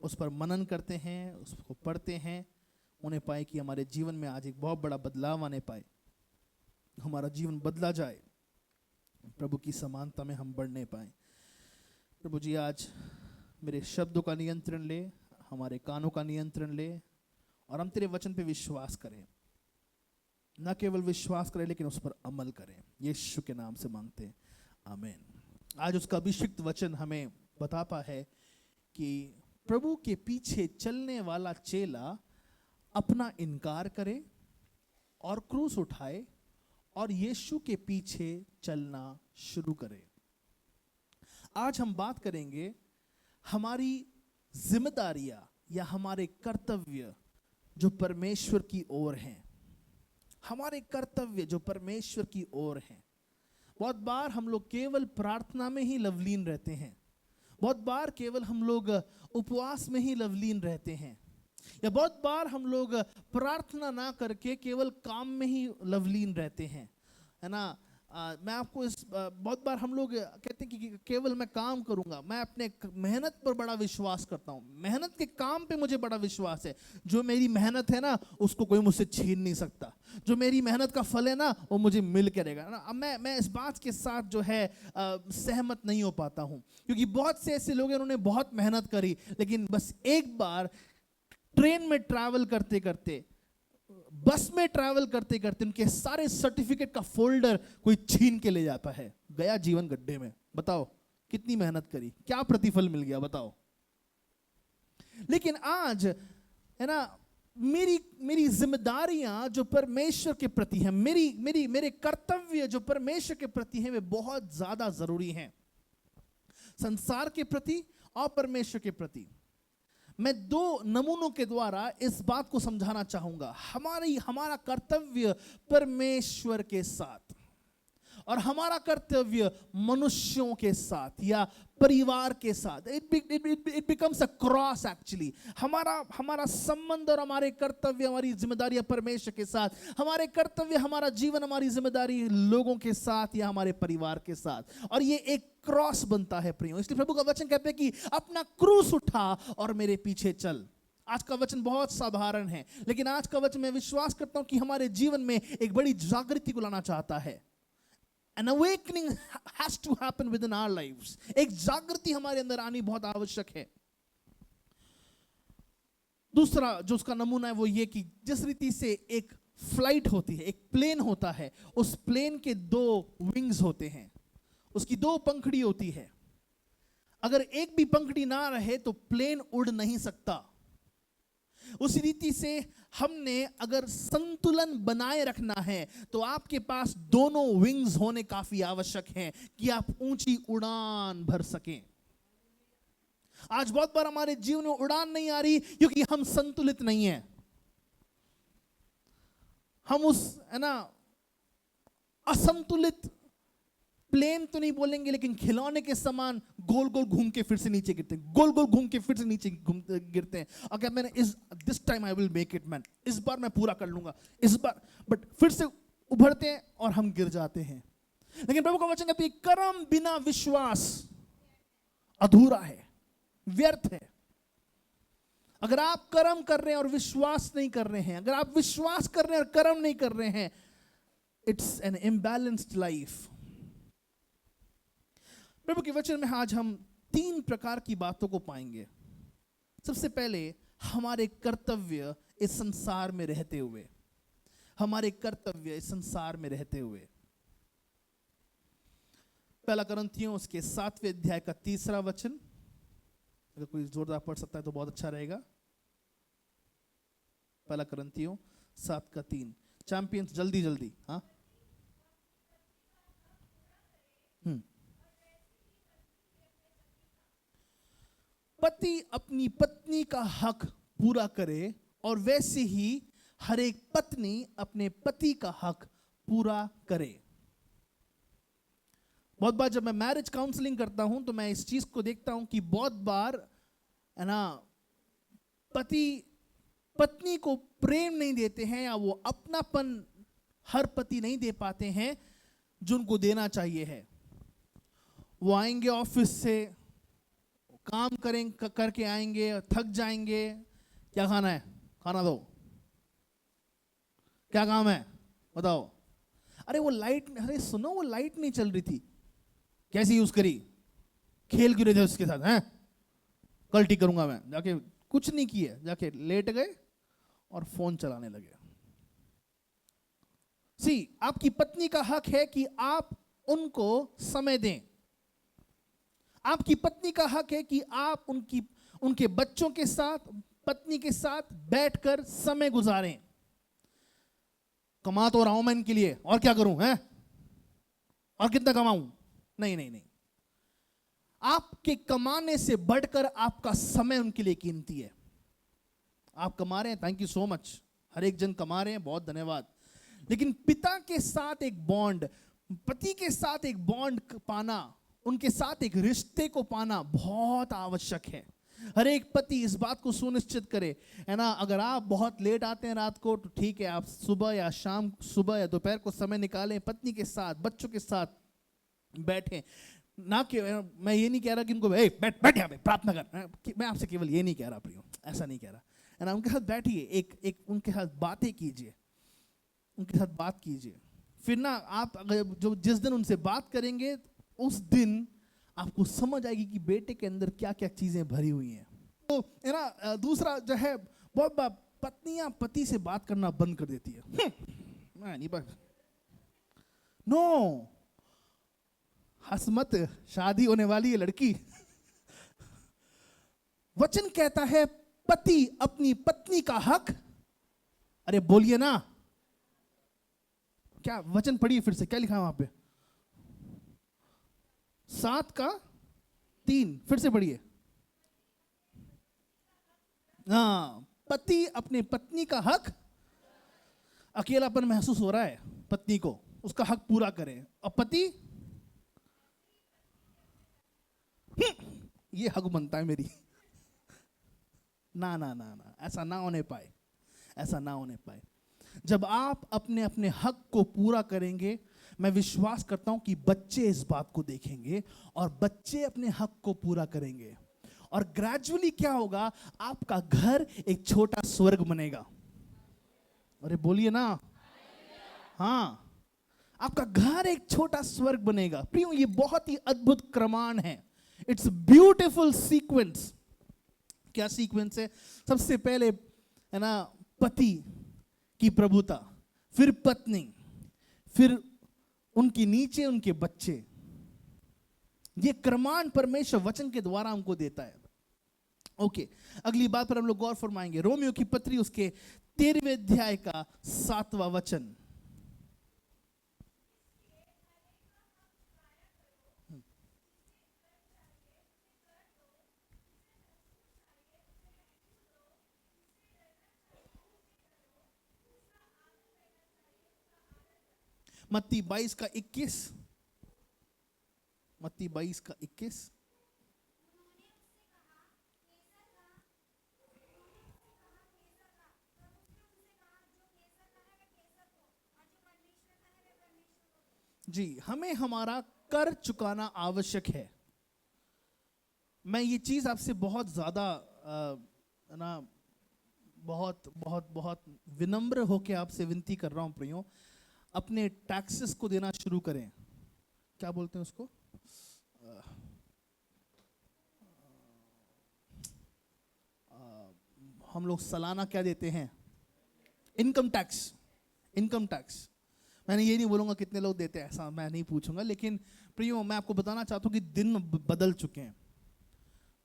उस पर मनन करते हैं, उसको पढ़ते हैं, उन्हें पाए कि हमारे जीवन में आज एक बहुत बड़ा बदलाव आने पाए, हमारा जीवन बदला जाए, प्रभु की समानता में हम बढ़ने पाए। प्रभु जी आज मेरे शब्दों का नियंत्रण ले, हमारे कानों का नियंत्रण ले, और हम तेरे वचन पे विश्वास करें। न केवल विश्वास करें लेकिन उस पर अमल करें। यीशु के नाम से मांगते हैं, आमीन। आज उसका अभिषिक्त वचन हमें बताता है कि प्रभु के पीछे चलने वाला चेला अपना इनकार करे और क्रूस उठाए और यीशु के पीछे चलना शुरू करे। आज हम बात करेंगे हमारी जिम्मेदारियां या हमारे कर्तव्य जो परमेश्वर की ओर हैं। हमारे कर्तव्य जो परमेश्वर की ओर हैं। बहुत बार हम लोग केवल प्रार्थना में ही लवलीन रहते हैं, बहुत बार केवल हम लोग उपवास में ही लवलीन रहते हैं, या बहुत बार हम लोग प्रार्थना ना करके केवल काम में ही लवलीन रहते हैं, है ना। मैं आपको बहुत बार हम लोग कहते हैं कि केवल मैं काम करूंगा। मैं अपने मेहनत पर बड़ा विश्वास करता हूं, मेहनत के काम पे मुझे बड़ा विश्वास है। जो मेरी मेहनत है ना उसको कोई मुझसे छीन नहीं सकता। जो मेरी मेहनत का फल है ना वो मुझे मिल के रहेगा ना। अब मैं इस बात के साथ जो है सहमत नहीं हो पाता हूं, क्योंकि बहुत से ऐसे लोग हैं उन्होंने बहुत मेहनत करी, लेकिन बस एक बार ट्रेन में ट्रैवल करते करते, बस में ट्रैवल करते करते उनके सारे सर्टिफिकेट का फोल्डर कोई छीन के ले जाता है। गया जीवन गड्ढे में। बताओ कितनी मेहनत करी, क्या प्रतिफल मिल गया बताओ। लेकिन आज है ना, मेरी मेरी जिम्मेदारियां जो परमेश्वर के प्रति हैं, मेरे कर्तव्य जो परमेश्वर के प्रति हैं, वे बहुत ज्यादा जरूरी हैं, संसार के प्रति और परमेश्वर के प्रति। मैं दो नमूनों के द्वारा इस बात को समझाना चाहूंगा। हमारा कर्तव्य परमेश्वर के साथ और हमारा कर्तव्य मनुष्यों के साथ या परिवार के साथ, it becomes a cross actually. हमारा संबंध और हमारे कर्तव्य, हमारी जिम्मेदारियां परमेश्वर के साथ, हमारे कर्तव्य, हमारा जीवन, हमारी जिम्मेदारी लोगों के साथ या हमारे परिवार के साथ, और ये एक क्रॉस बनता है प्रियो। इसलिए प्रभु का वचन कहते हैं कि अपना क्रूस उठा और मेरे पीछे चल। आज का वचन बहुत साधारण है, लेकिन आज का वचन मैं विश्वास करता हूं कि हमारे जीवन में एक बड़ी जागृति को लाना चाहता है। An awakening has to happen within our lives. एक जागृति हमारे अंदर आनी बहुत आवश्यक है। दूसरा जो उसका नमूना है वो ये कि जिस रीति से एक फ्लाइट होती है, एक प्लेन होता है, उस प्लेन के दो विंग्स होते हैं, उसकी दो पंखड़ी होती है। अगर एक भी पंखड़ी ना रहे तो प्लेन उड़ नहीं सकता। उसी रीति से हमने अगर संतुलन बनाए रखना है तो आपके पास दोनों विंग्स होने काफी आवश्यक हैं कि आप ऊंची उड़ान भर सकें। आज बहुत बार हमारे जीवन में उड़ान नहीं आ रही क्योंकि हम संतुलित नहीं हैं। हम उस असंतुलित, प्लेन तो नहीं बोलेंगे लेकिन खिलौने के समान गोल गोल घूम के फिर से नीचे गिरते हैं, गोल गोल घूम के फिर से नीचे गिरते हैं। और क्या मैंने this time I will make it man, इस बार मैं पूरा कर लूंगा, इस बार, बट फिर से उभरते हैं और हम गिर जाते हैं। लेकिन प्रभु का वचन कहता है कर्म बिना विश्वास अधूरा है, व्यर्थ है। अगर आप कर्म कर रहे हैं और विश्वास नहीं कर रहे हैं, अगर आप विश्वास कर रहे हैं और कर्म नहीं कर रहे हैं, इट्स एन इम्बैलेंस्ड लाइफ। प्रभु के वचन में आज हम 3 प्रकार की बातों को पाएंगे। सबसे पहले हमारे कर्तव्य इस संसार में रहते हुए, हमारे कर्तव्य इस संसार में रहते हुए। पहला कुरिन्थियों उसके 7वें अध्याय का 3रा वचन, अगर कोई जोरदार पढ़ सकता है तो बहुत अच्छा रहेगा। पहला कुरिन्थियों 7:3। चैंपियंस जल्दी जल्दी। हाँ, पति अपनी पत्नी का हक पूरा करे और वैसे ही हर एक पत्नी अपने पति का हक पूरा करे। बहुत बार जब मैं मैरिज काउंसलिंग करता हूं तो मैं इस चीज को देखता हूं कि बहुत बार है ना, पति पत्नी को प्रेम नहीं देते हैं या वो अपनापन हर पति नहीं दे पाते हैं जो उनको देना चाहिए है। वो आएंगे ऑफिस से, काम करके आएंगे, थक जाएंगे, क्या खाना है, खाना दो, क्या काम है बताओ, अरे वो लाइट, अरे सुनो वो लाइट नहीं चल रही थी, कैसे यूज करी, खेल क्यों रहे थे उसके साथ हैं, कल ठीक करूंगा मैं। जाके कुछ नहीं किए, जाके लेट गए और फोन चलाने लगे। आपकी पत्नी का हक है कि आप उनको समय दें। आपकी पत्नी का हक है कि आप उनके बच्चों के साथ, पत्नी के साथ बैठकर समय गुजारें। कमा तो रहा हूं मैं इनके लिए, और क्या करूं हैं, और कितना कमाऊं, नहीं नहीं नहीं। आपके कमाने से बढ़कर आपका समय उनके लिए कीमती है। आप कमा रहे हैं, थैंक यू सो मच, हर एक जन कमा रहे हैं, बहुत धन्यवाद। लेकिन पिता के साथ एक बॉन्ड, पति के साथ एक बॉन्ड पाना, उनके साथ एक रिश्ते को पाना बहुत आवश्यक है। हर एक पति इस बात को सुनिश्चित करे, है ना, अगर आप बहुत लेट आते हैं रात को तो ठीक है, आप सुबह या शाम, सुबह या दोपहर को समय निकालें, पत्नी के साथ, बच्चों के साथ बैठें। ना कि मैं ये नहीं कह रहा कि उनको बैठ यहाँ पे प्रार्थना कर, मैं आपसे केवल ये नहीं कह रहा प्रियो, ऐसा नहीं कह रहा, है ना। उनके साथ बैठिए, एक उनके साथ बातें कीजिए, उनके साथ बात कीजिए। फिर ना आप अगर जिस दिन उनसे बात करेंगे उस दिन आपको समझ आएगी कि बेटे के अंदर क्या क्या चीजें भरी हुई हैं। तो है ना, दूसरा जो है, बहुत बार पत्नियां पति से बात करना बंद कर देती है, मैं नहीं बात, नो, हसमत, शादी होने वाली है लड़की। वचन कहता है पति अपनी पत्नी का हक अरे बोलिए ना, क्या वचन पढ़िए फिर से, क्या लिखा है वहां पे? 7:3 फिर से पढ़िए। हाँ, पति अपने पत्नी का हक, अकेलापन महसूस हो रहा है पत्नी को, उसका हक पूरा करे। और पति ये हक बनता है मेरी। ना ना ना ना, ऐसा ना होने पाए, ऐसा ना होने पाए। जब आप अपने अपने हक को पूरा करेंगे, मैं विश्वास करता हूं कि बच्चे इस बात को देखेंगे और बच्चे अपने हक को पूरा करेंगे। और ग्रेजुअली क्या होगा, आपका घर एक छोटा स्वर्ग बनेगा। अरे बोलिए ना, हाँ, आपका घर एक छोटा स्वर्ग बनेगा। प्रियो, ये बहुत ही अद्भुत क्रमाण है। It's beautiful sequence. क्या सीक्वेंस है? सबसे पहले है ना, पति की प्रभुता, फिर पत्नी, फिर उनके नीचे उनके बच्चे। ये क्रमाण परमेश्वर वचन के द्वारा हमको देता है। ओके, अगली बात पर हम लोग गौर फरमाएंगे। रोमियो की पत्री उसके 13वें अध्याय का 7वां वचन। मत्ती 22:21, मत्ती 22:21। जी, हमें हमारा कर चुकाना आवश्यक है। मैं ये चीज आपसे बहुत ज्यादा ना, बहुत बहुत बहुत विनम्र होकर आपसे विनती कर रहा हूं प्रियो, अपने टैक्सेस को देना शुरू करें। क्या बोलते हैं उसको? हम लोग सालाना क्या देते हैं? Income tax. Income tax. मैंने ये नहीं बोलूंगा कितने लोग देते हैं, ऐसा मैं नहीं पूछूंगा, लेकिन प्रियो मैं आपको बताना चाहता हूं कि दिन बदल चुके हैं।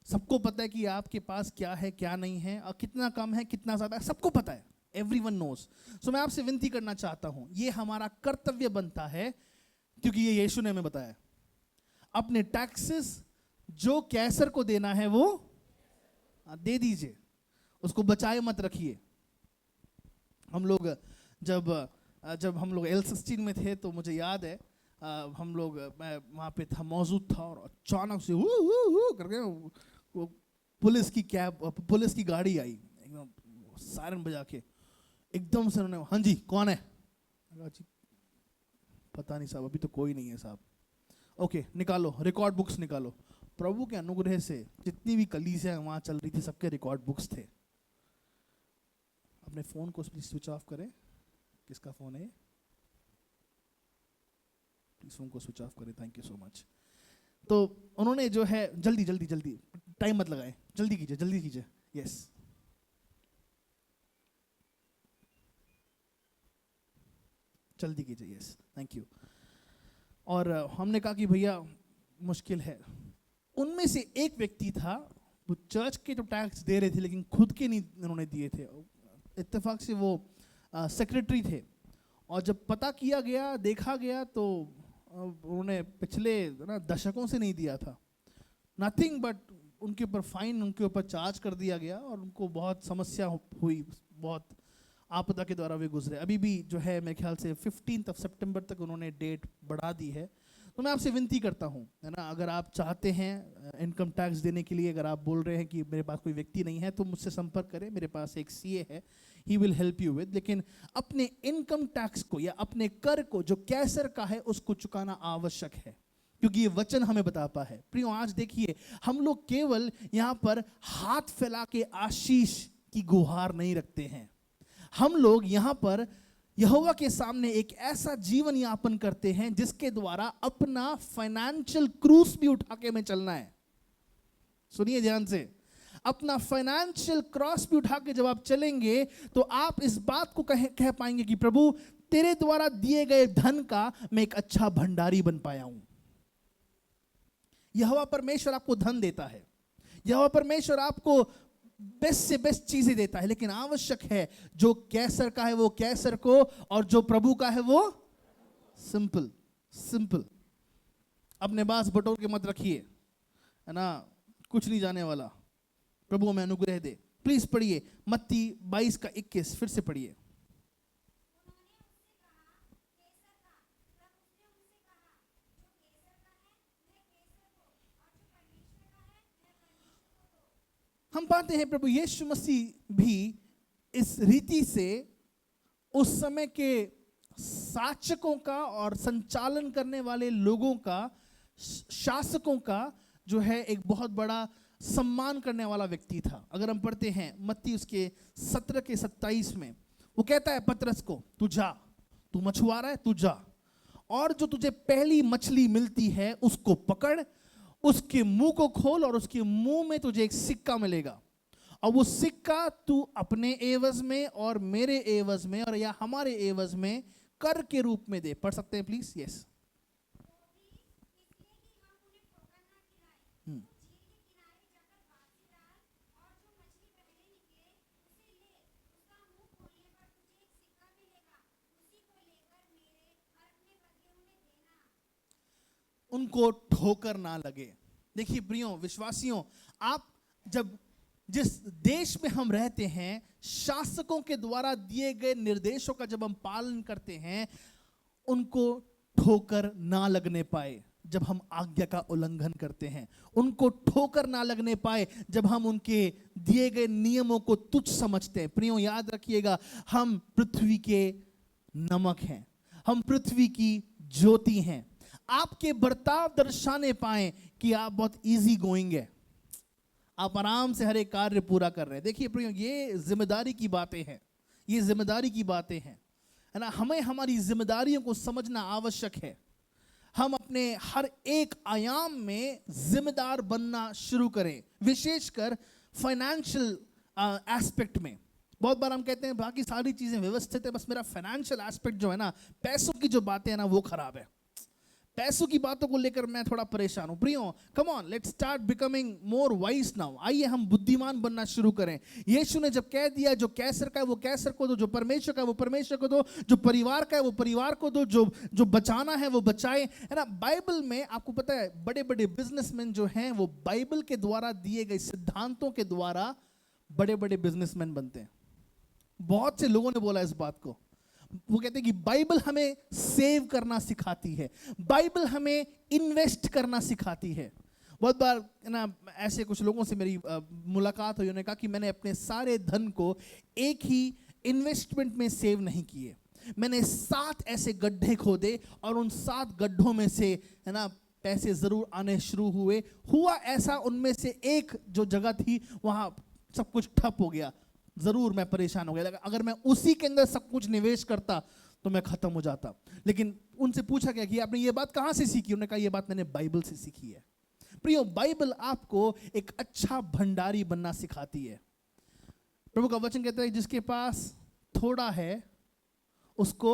सबको पता है कि आपके पास क्या है क्या नहीं है, और कितना कम है कितना ज्यादा है, सबको पता है। Everyone knows. सो मैं आपसे विनती करना चाहता हूं, ये हमारा कर्तव्य बनता है, क्योंकि ये यीशु ने हमें बताया। अपने टैक्सेस जो कैसर को देना है वो दे दीजिए, उसको बचाए मत रखिए। हम लोग जब हम लोग L16 में थे तो मुझे याद है, हम लोग, मैं वहाँ पे था, मौजूद था, और अचानक से करके वो पुलिस की गाड़ी आई, एकदम सायरन बजा के। एकदम से उन्होंने, हाँ जी कौन है? जी पता नहीं साहब, अभी तो कोई नहीं है साहब। ओके, निकालो रिकॉर्ड बुक्स निकालो। प्रभु के अनुग्रह से जितनी भी कलीसियां वहाँ चल रही थी, सबके रिकॉर्ड बुक्स थे। अपने फ़ोन को प्लीज स्विच ऑफ करें। किसका फ़ोन है? प्लीज फ़ोन को स्विच ऑफ करें, थैंक यू सो मच। तो उन्होंने जो है, जल्दी जल्दी जल्दी, टाइम मत लगाएं, जल्दी कीजिए जल्दी कीजिए। यस, जल्दी कीजिए। Yes, thank you. और हमने कहा कि भैया मुश्किल है। उनमें से एक व्यक्ति था, वो चर्च के तो टैक्स दे रहे थे, लेकिन खुद के नहीं उन्होंने दिए थे। इत्तेफाक से वो सेक्रेटरी थे, और जब पता किया गया, देखा गया, तो उन्होंने पिछले ना दशकों से नहीं दिया था। नथिंग बट उनके ऊपर फाइन, उनके ऊपर चार्ज कर दिया गया, और उनको बहुत समस्या हुई, बहुत आपदा के द्वारा वे गुजरे। अभी भी जो है मेरे ख्याल से 15 सितंबर तक उन्होंने डेट बढ़ा दी है। तो मैं आपसे विनती करता हूँ, है ना, अगर आप चाहते हैं इनकम टैक्स देने के लिए, अगर आप बोल रहे हैं कि मेरे पास कोई व्यक्ति नहीं है, तो मुझसे संपर्क करें। मेरे पास एक CA है, he will help you with. लेकिन अपने इनकम टैक्स को या अपने कर को जो कैसर का है, उसको चुकाना आवश्यक है, क्योंकि ये वचन हमें बताता है। प्रियो, आज देखिए, हम लोग केवल यहाँ पर हाथ फैला के आशीष की गुहार नहीं रखते हैं। हम लोग यहाँ पर यहोवा के सामने एक ऐसा जीवन यापन करते हैं जिसके द्वारा अपना फाइनेंशियल क्रूस भी उठा के हमें चलना है। सुनिए ध्यान से, अपना फाइनेंशियल क्रॉस भी उठा के जब आप चलेंगे, तो आप इस बात को कह पाएंगे कि प्रभु, तेरे द्वारा दिए गए धन का मैं एक अच्छा भंडारी बन पाया हूं। यहोवा परमेश्वर आपको धन देता है। यहोवा परमेश्वर आपको बेस्ट से बेस्ट चीजें देता है, लेकिन आवश्यक है जो कैसर का है वो कैसर को, और जो प्रभु का है वो सिंपल सिंपल। अपने पास बटोर के मत रखिए, है ना, कुछ नहीं जाने वाला। प्रभु हमें अनुग्रह दे। प्लीज पढ़िए मत्ती 22:21, फिर से पढ़िए। हम पाते हैं प्रभु यीशु मसीह भी इस रीति से उस समय के शासकों का और संचालन करने वाले लोगों का, शासकों का जो है एक बहुत बड़ा सम्मान करने वाला व्यक्ति था। अगर हम पढ़ते हैं मत्ती उसके 17:27 में, वो कहता है पतरस को, तू जा, तू मछुआरा है, तू जा, और जो तुझे पहली मछली मिलती है उसको पकड़, उसके मुंह को खोल और उसके मुंह में तुझे एक सिक्का मिलेगा, और वो सिक्का तू अपने एवज में और मेरे एवज में और या हमारे एवज में कर के रूप में दे। पढ़ सकते हैं प्लीज? यस। उनको ठोकर ना लगे। देखिए प्रियो विश्वासियों, आप जब जिस देश में हम रहते हैं, शासकों के द्वारा दिए गए निर्देशों का जब हम पालन करते हैं, उनको ठोकर ना लगने पाए जब हम आज्ञा का उल्लंघन करते हैं, उनको ठोकर ना लगने पाए जब हम उनके दिए गए नियमों को तुच्छ समझते हैं। प्रियो याद रखिएगा, हम पृथ्वी के नमक हैं, हम पृथ्वी की ज्योति हैं। आपके बर्ताव दर्शाने पाए कि आप बहुत इजी गोइंग है, आप आराम से हर एक कार्य पूरा कर रहे हैं। देखिए प्रियो, ये जिम्मेदारी की बातें हैं, ये जिम्मेदारी की बातें हैं, है ना। हमें हमारी जिम्मेदारियों को समझना आवश्यक है। हम अपने हर एक आयाम में जिम्मेदार बनना शुरू करें, विशेषकर फाइनेंशियल एस्पेक्ट में। बहुत बार हम कहते हैं बाकी सारी चीजें व्यवस्थित है, बस मेरा फाइनेंशियल एस्पेक्ट जो है ना, पैसों की जो बातें हैं ना, वो खराब है। पैसों की बातों को लेकर मैं थोड़ा परेशान हूं। प्रियो come on, let's start becoming more wise now. आइए हम बुद्धिमान बनना शुरू करें। यीशु ने जब कह दिया जो कैसर का है वो कैसर को दो, जो परमेश्वर का है वो परमेश्वर को दो, जो परिवार का है वो परिवार को दो, जो बचाना है वो बचाए, है ना। बाइबल में आपको पता है बड़े बड़े बिजनेसमैन जो हैं वो बाइबल के द्वारा दिए गए सिद्धांतों के द्वारा बड़े बड़े बिजनेसमैन बनते हैं। बहुत से लोगों ने बोला इस बात को, वो कहते हैं कि बाइबल हमें सेव करना सिखाती है, बाइबल हमें इन्वेस्ट करना सिखाती है। बहुत बार ना ऐसे कुछ लोगों से मेरी मुलाकात हुई, उन्होंने कहा कि मैंने अपने सारे धन को एक ही इन्वेस्टमेंट में सेव नहीं किए, मैंने 7 ऐसे गड्ढे खोदे और उन 7 गड्ढों में से, है ना, पैसे जरूर आने शुरू हुए। हुआ ऐसा, उनमें से एक जो जगह थी वहां सब कुछ ठप हो गया। जरूर मैं परेशान हो गया, अगर मैं उसी के अंदर सब कुछ निवेश करता तो मैं खत्म हो जाता। लेकिन उनसे पूछा गया कि आपने ये बात कहां से सीखी? उन्होंने कहा ये बात मैंने बाइबल से सीखी है। प्रियो, बाइबल आपको एक अच्छा भंडारी बनना सिखाती है। प्रभु का वचन कहता है जिसके पास थोड़ा है उसको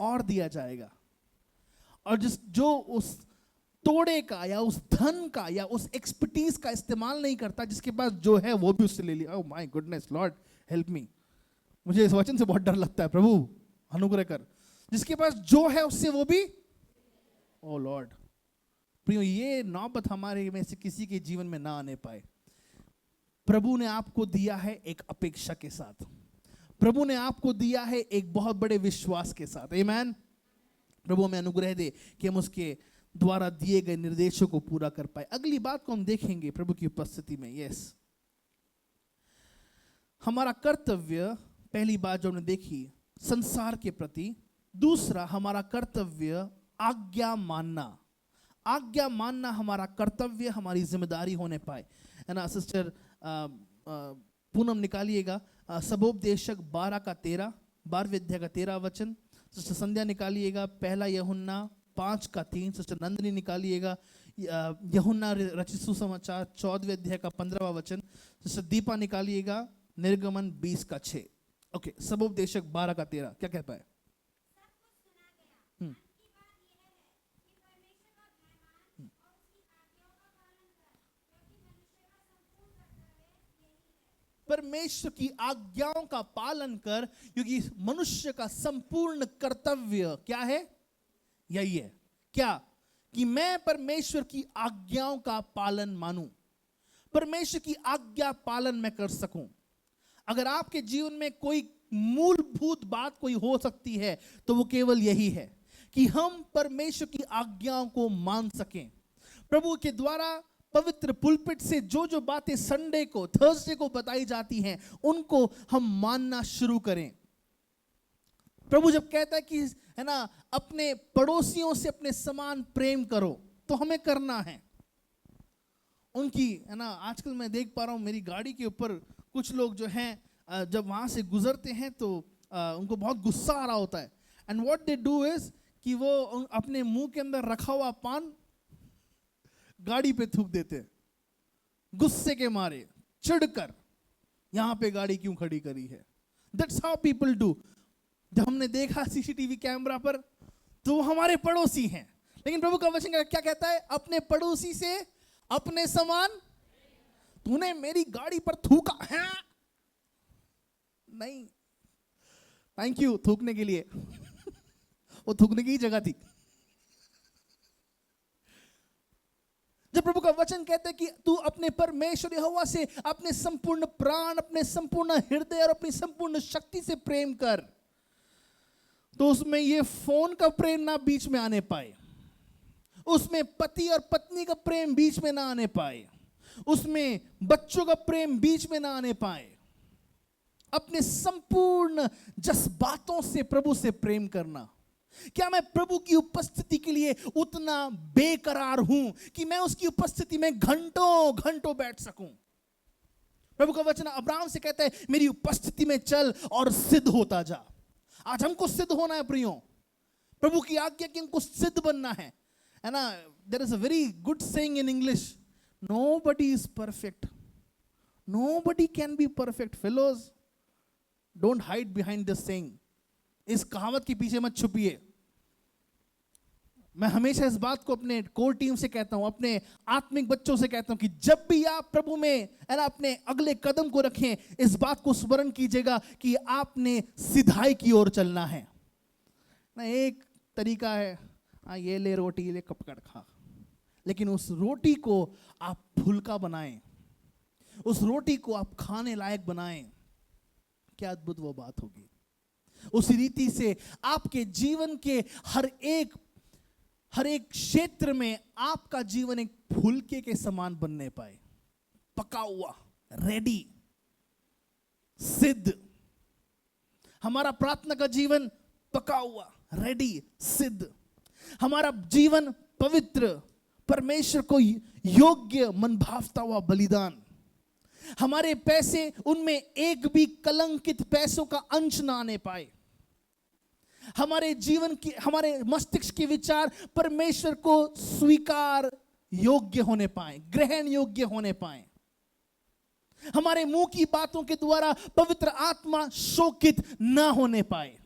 और दिया जाएगा, और जो उस तोड़े का या उस धन का या उस एक्सपर्टीज का इस्तेमाल नहीं करता, जिसके पास जो है वो भी उससे ले लिया। Oh my goodness, Lord help me. मुझे इस वचन से बहुत डर लगता है, प्रभु अनुग्रह कर। जिसके पास जो है उससे वो भी, ओह लॉर्ड। प्रियो, ये नौबत हमारे में से किसी के जीवन में ना आने पाए। प्रभु ने आपको दिया है एक अपेक्षा के साथ, प्रभु ने आपको दिया है एक बहुत बड़े विश्वास के साथ। आमीन। प्रभु हमें अनुग्रह दे कि हम उसके द्वारा दिए गए निर्देशों को पूरा कर पाए। अगली बात को हम देखेंगे प्रभु की उपस्थिति में। यस, हमारा कर्तव्य, पहली बात जो हमने देखी संसार के प्रति, दूसरा हमारा कर्तव्य आज्ञा मानना। आज्ञा मानना हमारा कर्तव्य, हमारी जिम्मेदारी होने पाए, है ना। सिस्टर पूनम निकालिएगा सबोपदेशक 12:13, 12वें अध्याय का 13 वचन। सिस्टर संध्या निकालिएगा 1 यूहन्ना 5:3। सिस्टर नंदिनी निकालिएगा यूहन्ना रचित सुसमाचार 14वें अध्याय का 15वां वचन। सिस्टर दीपा निकालिएगा निर्गमन 20:6। ओके, सबोपदेशक 12:13 क्या कहता है? परमेश्वर की आज्ञाओं का पालन कर, क्योंकि मनुष्य का संपूर्ण कर्तव्य क्या है? यही है। क्या? कि मैं परमेश्वर की आज्ञाओं का पालन मानूं, परमेश्वर की आज्ञा पालन मैं कर सकूं। अगर आपके जीवन में कोई मूलभूत बात कोई हो सकती है तो वो केवल यही है कि हम परमेश्वर की आज्ञाओं को मान सकें। प्रभु के द्वारा पवित्र पुलपिट से जो जो बातें संडे को, थर्सडे को बताई जाती हैं, उनको हम मानना शुरू करें। प्रभु जब कहता है कि है ना, अपने पड़ोसियों से अपने समान प्रेम करो, तो हमें करना है। उनकी है ना, आजकल मैं देख पा रहा हूं मेरी गाड़ी के ऊपर कुछ लोग जो हैं जब वहां से गुजरते हैं तो उनको बहुत गुस्सा आ रहा होता है। And what they do is कि वो अपने मुंह के अंदर रखा हुआ पान गाड़ी पे थूक देते हैं, गुस्से के मारे, चिढ़कर, यहां पे गाड़ी क्यों खड़ी करी है। That's how people do. जब हमने देखा सीसीटीवी कैमरा पर तो वो हमारे पड़ोसी हैं, लेकिन प्रभु का वचन क्या कहता है? अपने पड़ोसी से अपने समान। तूने मेरी गाड़ी पर थूका है? नहीं, थैंक यू थूकने के लिए। वो थूकने की ही जगह थी। जब प्रभु का वचन कहता है कि तू अपने परमेश्वर यहोवा से अपने संपूर्ण प्राण, अपने संपूर्ण हृदय और अपनी संपूर्ण शक्ति से प्रेम कर, तो उसमें ये फोन का प्रेम ना बीच में आने पाए, उसमें पति और पत्नी का प्रेम बीच में ना आने पाए, उसमें बच्चों का प्रेम बीच में ना आने पाए। अपने संपूर्ण जज्बातों से प्रभु से प्रेम करना। क्या मैं प्रभु की उपस्थिति के लिए उतना बेकरार हूं कि मैं उसकी उपस्थिति में घंटों घंटों बैठ सकूं? प्रभु का वचन अब्राहम से कहता है, मेरी उपस्थिति में चल और सिद्ध होता जा। आज हमको सिद्ध होना है प्रियो। प्रभु की आज्ञा कि हमको सिद्ध बनना है ना। There is a very good saying in English, nobody is perfect, nobody can be perfect. Fellows, don't hide behind this saying. इस कहावत के पीछे मत छुपिए। मैं हमेशा इस बात को अपने कोर टीम से कहता हूं, अपने आत्मिक बच्चों से कहता हूं कि जब भी आप प्रभु में अपने अगले कदम को रखें, इस बात को स्मरण कीजिएगा कि आपने सिधाई की ओर चलना है ना। एक तरीका है, ये ले रोटी, ले कपकड़ खा, लेकिन उस रोटी को आप फुल्का बनाएं, उस रोटी को आप खाने लायक बनाएं। क्या अद्भुत वो बात होगी। उसी रीति से आपके जीवन के हर एक क्षेत्र में आपका जीवन एक फुलके के समान बनने पाए, पका हुआ, रेडी, सिद्ध। हमारा प्रार्थना का जीवन पका हुआ, रेडी, सिद्ध। हमारा जीवन पवित्र, परमेश्वर को योग्य मन भावता हुआ बलिदान। हमारे पैसे, उनमें एक भी कलंकित पैसों का अंश ना आने पाए। हमारे जीवन की, हमारे मस्तिष्क के विचार परमेश्वर को स्वीकार योग्य होने पाए, ग्रहण योग्य होने पाए। हमारे मुंह की बातों के द्वारा पवित्र आत्मा शोकित ना होने पाए।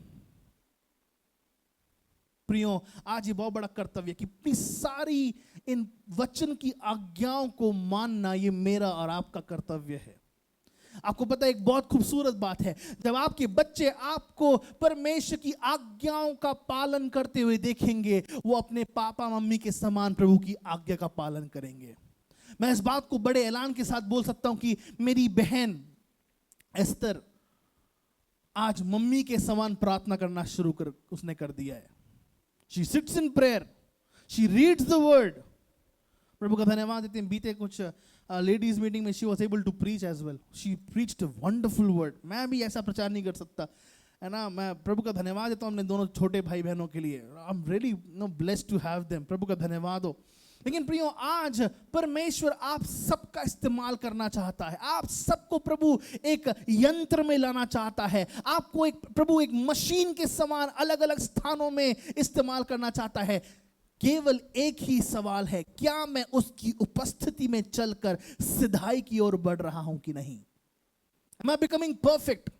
प्रियो, आज ये बहुत बड़ा कर्तव्य है कि अपनी सारी इन वचन की आज्ञाओं को मानना, ये मेरा और आपका कर्तव्य है। आपको पता है एक बहुत खूबसूरत बात है, जब आपके बच्चे आपको परमेश्वर की आज्ञाओं का पालन करते हुए देखेंगे, वो अपने पापा मम्मी के समान प्रभु की आज्ञा का पालन करेंगे। मैं इस बात को बड़े ऐलान के साथ बोल सकता हूं कि मेरी बहन एस्तर आज मम्मी के समान प्रार्थना करना उसने कर दिया है। She sits in prayer, she reads the word. प्रभु का धन्यवाद देते हैं। बीते कुछ लेडीज मीटिंग में she was able to preach as well. She preached a wonderful word. मैं भी ऐसा प्रचार नहीं कर सकता, है ना। मैं प्रभु का धन्यवाद देता हूँ अपने दोनों छोटे भाई बहनों के लिए। I'm really blessed to have them. प्रभु का धन्यवाद हो। लेकिन प्रियो, आज परमेश्वर आप सबका इस्तेमाल करना चाहता है। आप सबको प्रभु एक यंत्र में लाना चाहता है। आपको प्रभु एक मशीन के समान अलग अलग स्थानों में इस्तेमाल करना चाहता है। केवल एक ही सवाल है, क्या मैं उसकी उपस्थिति में चलकर सिधाई की ओर बढ़ रहा हूं कि नहीं? Am I becoming perfect?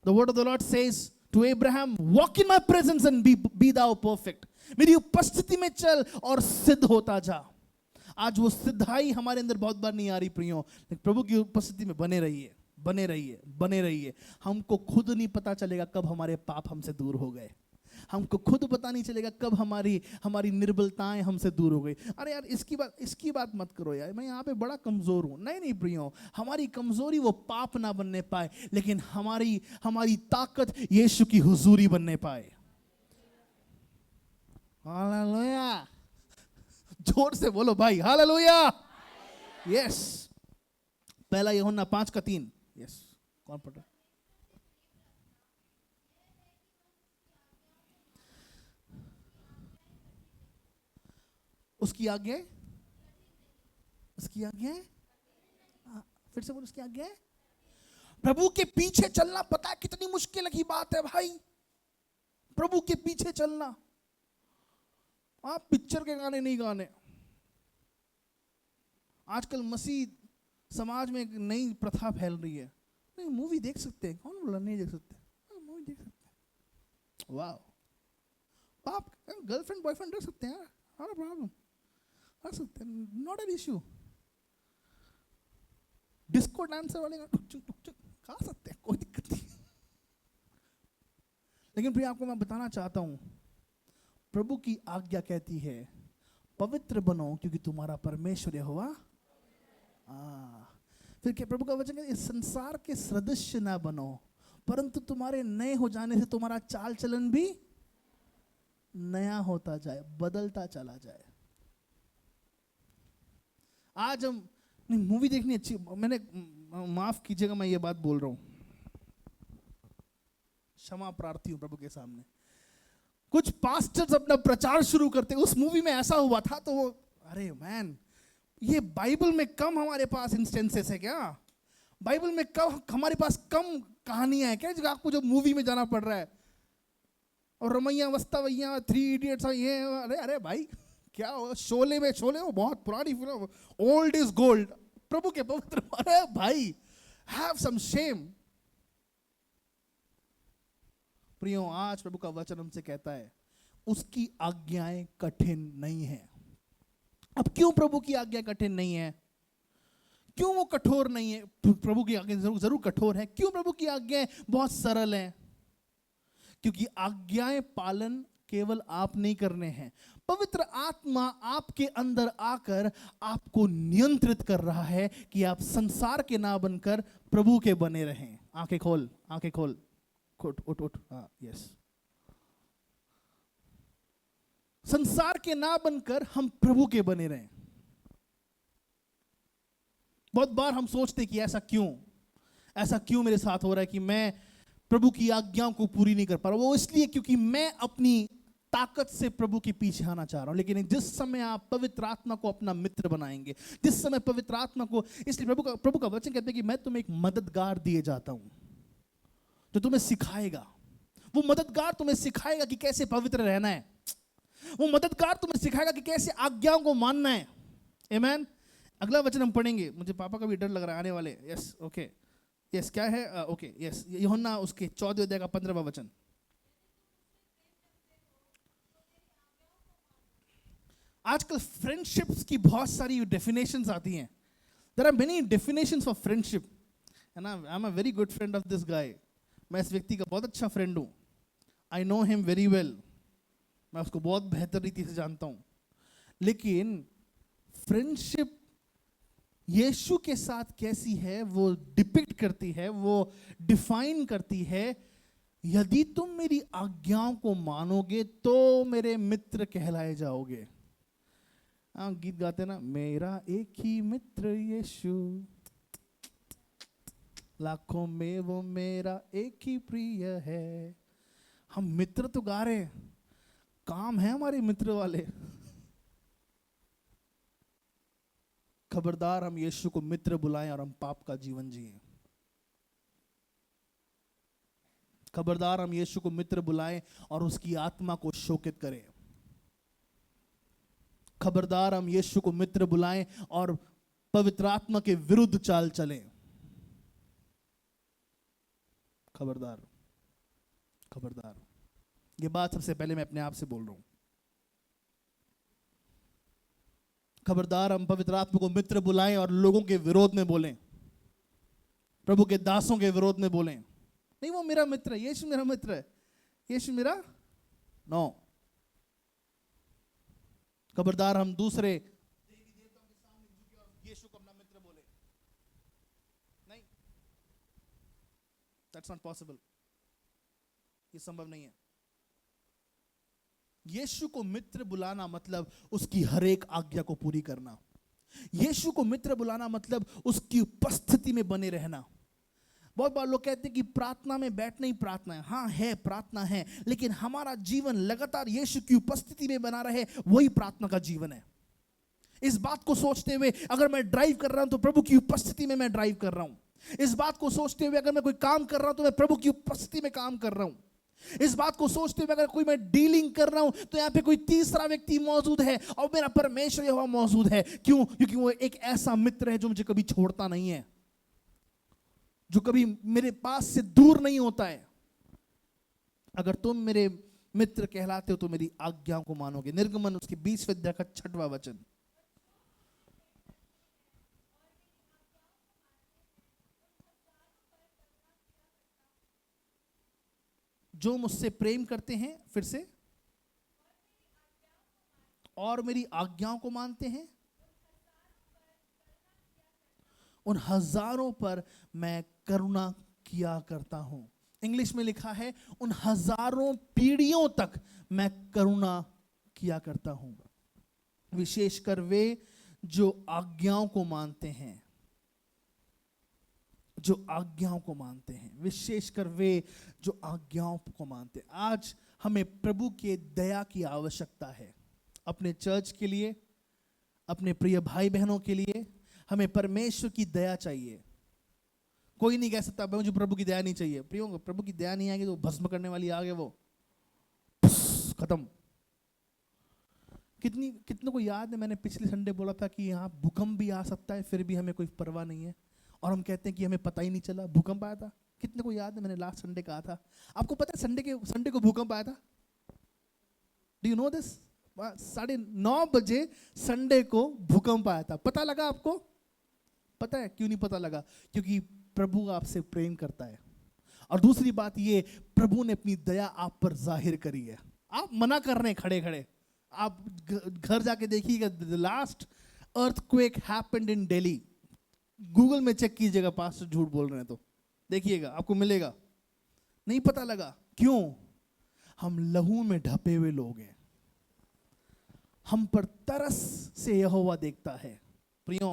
The word of the Lord says to Abraham, walk in my presence and be thou perfect. मेरी उपस्थिति में चल और सिद्ध होता जा। आज वो सिद्धाई हमारे अंदर बहुत बार नहीं आ रही प्रियो, लेकिन प्रभु की उपस्थिति में बने रहिए, बने रहिए, बने रहिए। हमको खुद नहीं पता चलेगा कब हमारे पाप हमसे दूर हो गए। हमको खुद पता नहीं चलेगा कब हमारी हमारी निर्बलताएं हमसे दूर हो गई। अरे यार इसकी बात मत करो यार, मैं यहाँ पे बड़ा कमजोर हूँ। नहीं नहीं प्रियो, हमारी कमजोरी वो पाप ना बनने पाए, लेकिन हमारी हमारी ताकत यीशु की हुजूरी बनने पाए। हालेलुया, जोर से बोलो भाई, हालेलुया। यस, पहला यूहन्ना 5:3। यस, कौन पढ़ रहा है? उसकी आज्ञा, उसकी आज्ञा, फिर से बोलो, उसकी आज्ञा। प्रभु के पीछे चलना पता है कितनी मुश्किल की बात है भाई। प्रभु के पीछे चलना, आप पिक्चर के गाने नहीं गाने। आजकल मसीह समाज में एक नई प्रथा फैल रही है, नहीं मूवी देख सकते हैं। कौन बोला नहीं देख सकते? मूवी देख सकते हैं। वाह, पाप गर्लफ्रेंड बॉयफ्रेंड रख सकते हैं, नो प्रॉब्लम, रख सकते हैं, not an issue. Disco dancer वाले टुक खा सकते हैं, कोई दिक्कत नहीं। लेकिन फिर आपको मैं बताना चाहता हूं, प्रभु की आज्ञा कहती है पवित्र बनो क्योंकि तुम्हारा परमेश्वर यहोवा। फिर क्या प्रभु का वचन कहता है, इस संसार के सदृश ना बनो, परंतु तुम्हारे नए हो जाने से तुम्हारा चाल चलन भी नया होता जाए, बदलता चला जाए। आज हम नहीं, मूवी देखनी अच्छी, मैंने माफ कीजिएगा मैं ये बात बोल रहा हूं, क्षमा प्रार्थी हूं प्रभु के सामने। कुछ पास्टर्स अपना प्रचार शुरू करते, उस मूवी में ऐसा हुआ था तो वो, अरे मैन, ये बाइबल में कम हमारे पास इंस्टेंसेस है क्या? बाइबल में कम हमारे पास कम कहानियां हैं क्या जो आपको जो मूवी में जाना पड़ रहा है? और रमैया वस्तावैया, 3 इडियट्स, ये अरे अरे भाई क्या हो, शोले में, शोले वो बहुत पुरानी फिल्म, ओल्ड इज गोल्ड। प्रभु के पवित्र, अरे भाई हैव सम शेम। प्रियो, आज प्रभु का वचन हमसे कहता है उसकी आज्ञाएं कठिन नहीं है। अब क्यों प्रभु की आज्ञा कठिन नहीं है? क्यों वो कठोर नहीं है? प्रभु की आज्ञा जरूर कठोर है। क्यों प्रभु की आज्ञाएं बहुत सरल हैं? क्योंकि आज्ञाएं पालन केवल आप नहीं करने हैं, पवित्र आत्मा आपके अंदर आकर आपको नियंत्रित कर रहा है कि आप संसार के ना बनकर प्रभु के बने रहें। आंखें खोल, आंखें खोल, उठ उठ, हाँ यस। संसार के ना बनकर हम प्रभु के बने रहें। बहुत बार हम सोचते कि ऐसा क्यों मेरे साथ हो रहा है कि मैं प्रभु की आज्ञाओं को पूरी नहीं कर पा रहा। वो इसलिए क्योंकि मैं अपनी ताकत से प्रभु के पीछे आना चाह रहा हूं। लेकिन जिस समय आप पवित्र आत्मा को अपना मित्र बनाएंगे, जिस समय पवित्र आत्मा को, इसलिए प्रभु का वचन कहते हैं कि मैं तुम्हें एक मददगार दिए जाता हूं जो तुम्हें सिखाएगा। वो मददगार तुम्हें सिखाएगा कि कैसे पवित्र रहना है। वो मददगार तुम्हें सिखाएगा कि कैसे आज्ञाओं को मानना है। आमीन। अगला वचन हम पढ़ेंगे, मुझे पापा का भी डर लग रहा है आने वाले। यस, ओके, यस, क्या है? ओके, यस, यूहन्ना उसके 14 अध्याय का 15वां वचन। आजकल फ्रेंडशिप्स की बहुत सारी डेफिनेशंस आती हैं। There are many definitions for friendship, and I am a very good friend of this guy. मैं इस व्यक्ति का बहुत अच्छा फ्रेंड हूं। I know him very well, मैं उसको बहुत बेहतर रीति से जानता हूं। लेकिन फ्रेंडशिप यीशु के साथ कैसी है वो डिपिक्ट करती है, वो डिफाइन करती है। यदि तुम मेरी आज्ञाओं को मानोगे तो मेरे मित्र कहलाए जाओगे। गीत गाते ना, मेरा एक ही मित्र यीशु, लाखों में वो मेरा एक ही प्रिय है। हम मित्र तो गा रहे हैं, काम है हमारे मित्र वाले। खबरदार हम यीशु को मित्र बुलाएं और हम पाप का जीवन जिएं। खबरदार हम यीशु को मित्र बुलाएं और उसकी आत्मा को शोकित करें। खबरदार हम यीशु को मित्र बुलाएं और पवित्र आत्मा के विरुद्ध चाल चलें। खबरदार, खबरदार। ये बात सबसे पहले मैं अपने आप से बोल रहा हूं। खबरदार हम पवित्र आत्मा को मित्र बुलाएं और लोगों के विरोध में बोलें। प्रभु के दासों के विरोध में बोलें, नहीं वो मेरा मित्र है, यीशु मेरा मित्र है, यीशु मेरा नो। खबरदार हम दूसरे देवी देवताओं के सामने झुके और यीशु को अपना मित्र बोले, नहीं, दैट्स नॉट पॉसिबल, ये संभव नहीं है। यीशु को मित्र बुलाना मतलब उसकी हर एक आज्ञा को पूरी करना। यीशु को मित्र बुलाना मतलब उसकी उपस्थिति में बने रहना। बहुत बार लोग कहते हैं कि प्रार्थना में बैठना ही प्रार्थना है। हाँ है, प्रार्थना है, लेकिन हमारा जीवन लगातार यीशु की उपस्थिति में बना रहे, वही प्रार्थना का जीवन है। इस बात को सोचते हुए अगर मैं ड्राइव कर रहा हूं तो प्रभु की उपस्थिति में मैं ड्राइव कर रहा हूं। इस बात को सोचते हुए अगर मैं कोई काम कर रहा हूं तो मैं प्रभु की उपस्थिति में काम कर रहा हूं। इस बात को सोचते हुए अगर कोई मैं डीलिंग कर रहा हूं तो यहां पे कोई तीसरा व्यक्ति मौजूद है और मेरा परमेश्वर यहोवा मौजूद है। क्यों? क्योंकि वो एक ऐसा मित्र है जो मुझे कभी छोड़ता नहीं है, जो कभी मेरे पास से दूर नहीं होता है। अगर तुम मेरे मित्र कहलाते हो तो मेरी आज्ञाओं को मानोगे। निर्गमन उसके 20वें अध्याय का 6वां वचन। जो मुझसे प्रेम करते हैं, फिर से, और मेरी आज्ञाओं को मानते हैं, उन हजारों पर मैं करुणा किया करता हूं। इंग्लिश में लिखा है उन हजारों पीढ़ियों तक मैं करुणा किया करता हूं। विशेषकर वे जो आज्ञाओं को मानते हैं, जो आज्ञाओं को मानते हैं, विशेषकर वे जो आज्ञाओं को मानते हैं। आज हमें प्रभु के दया की आवश्यकता है, अपने चर्च के लिए, अपने प्रिय भाई बहनों के लिए। हमें परमेश्वर की दया चाहिए। कोई नहीं कह सकता मुझे प्रभु की दया नहीं चाहिए। प्रियो, प्रभु की दया नहीं आएगी तो भस्म करने वाली आ गए, वो खत्म। कितनों को याद है, मैंने पिछले संडे बोला था कि यहाँ भूकंप भी आ सकता है, फिर भी हमें कोई परवाह नहीं है, और हम कहते हैं कि हमें पता ही नहीं चला भूकंप आया था। कितने को याद है, मैंने लास्ट संडे कहा था। आपको पता है संडे को भूकंप आया था? Do you know this? 9:30 बजे संडे को भूकंप आया था। पता लगा आपको? पता है क्यों नहीं पता लगा? क्योंकि प्रभु आपसे प्रेम करता है। और दूसरी बात ये, प्रभु ने अपनी दया आप पर जाहिर करी है। आप मना कर रहे हैं खड़े खड़े। आप घर जाके देखिएगा, the last earthquake happened in Delhi. Google में चेक कीजिएगा, पास्टर झूठ बोल रहे हैं तो देखिएगा, आपको मिलेगा। नहीं पता लगा, क्यों? हम लहू में ढपे हुए लोग हैं। हम पर तरस से यहोवा देखता है। प्रियो,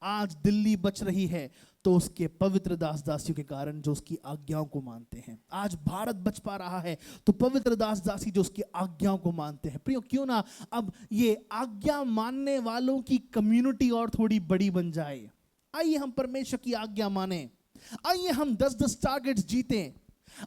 आज दिल्ली बच रही है तो उसके पवित्र दास दासियों के कारण, जो उसकी आज्ञाओं को मानते हैं। आज भारत बच पा रहा है तो पवित्र दास दासी जो उसकी आज्ञाओं को मानते हैं। प्रियो, क्यों ना अब ये आज्ञा मानने वालों की कम्युनिटी और थोड़ी बड़ी बन जाए। आइए हम परमेश्वर की आज्ञा माने। आइए हम 10-10 टारगेट्स जीतें।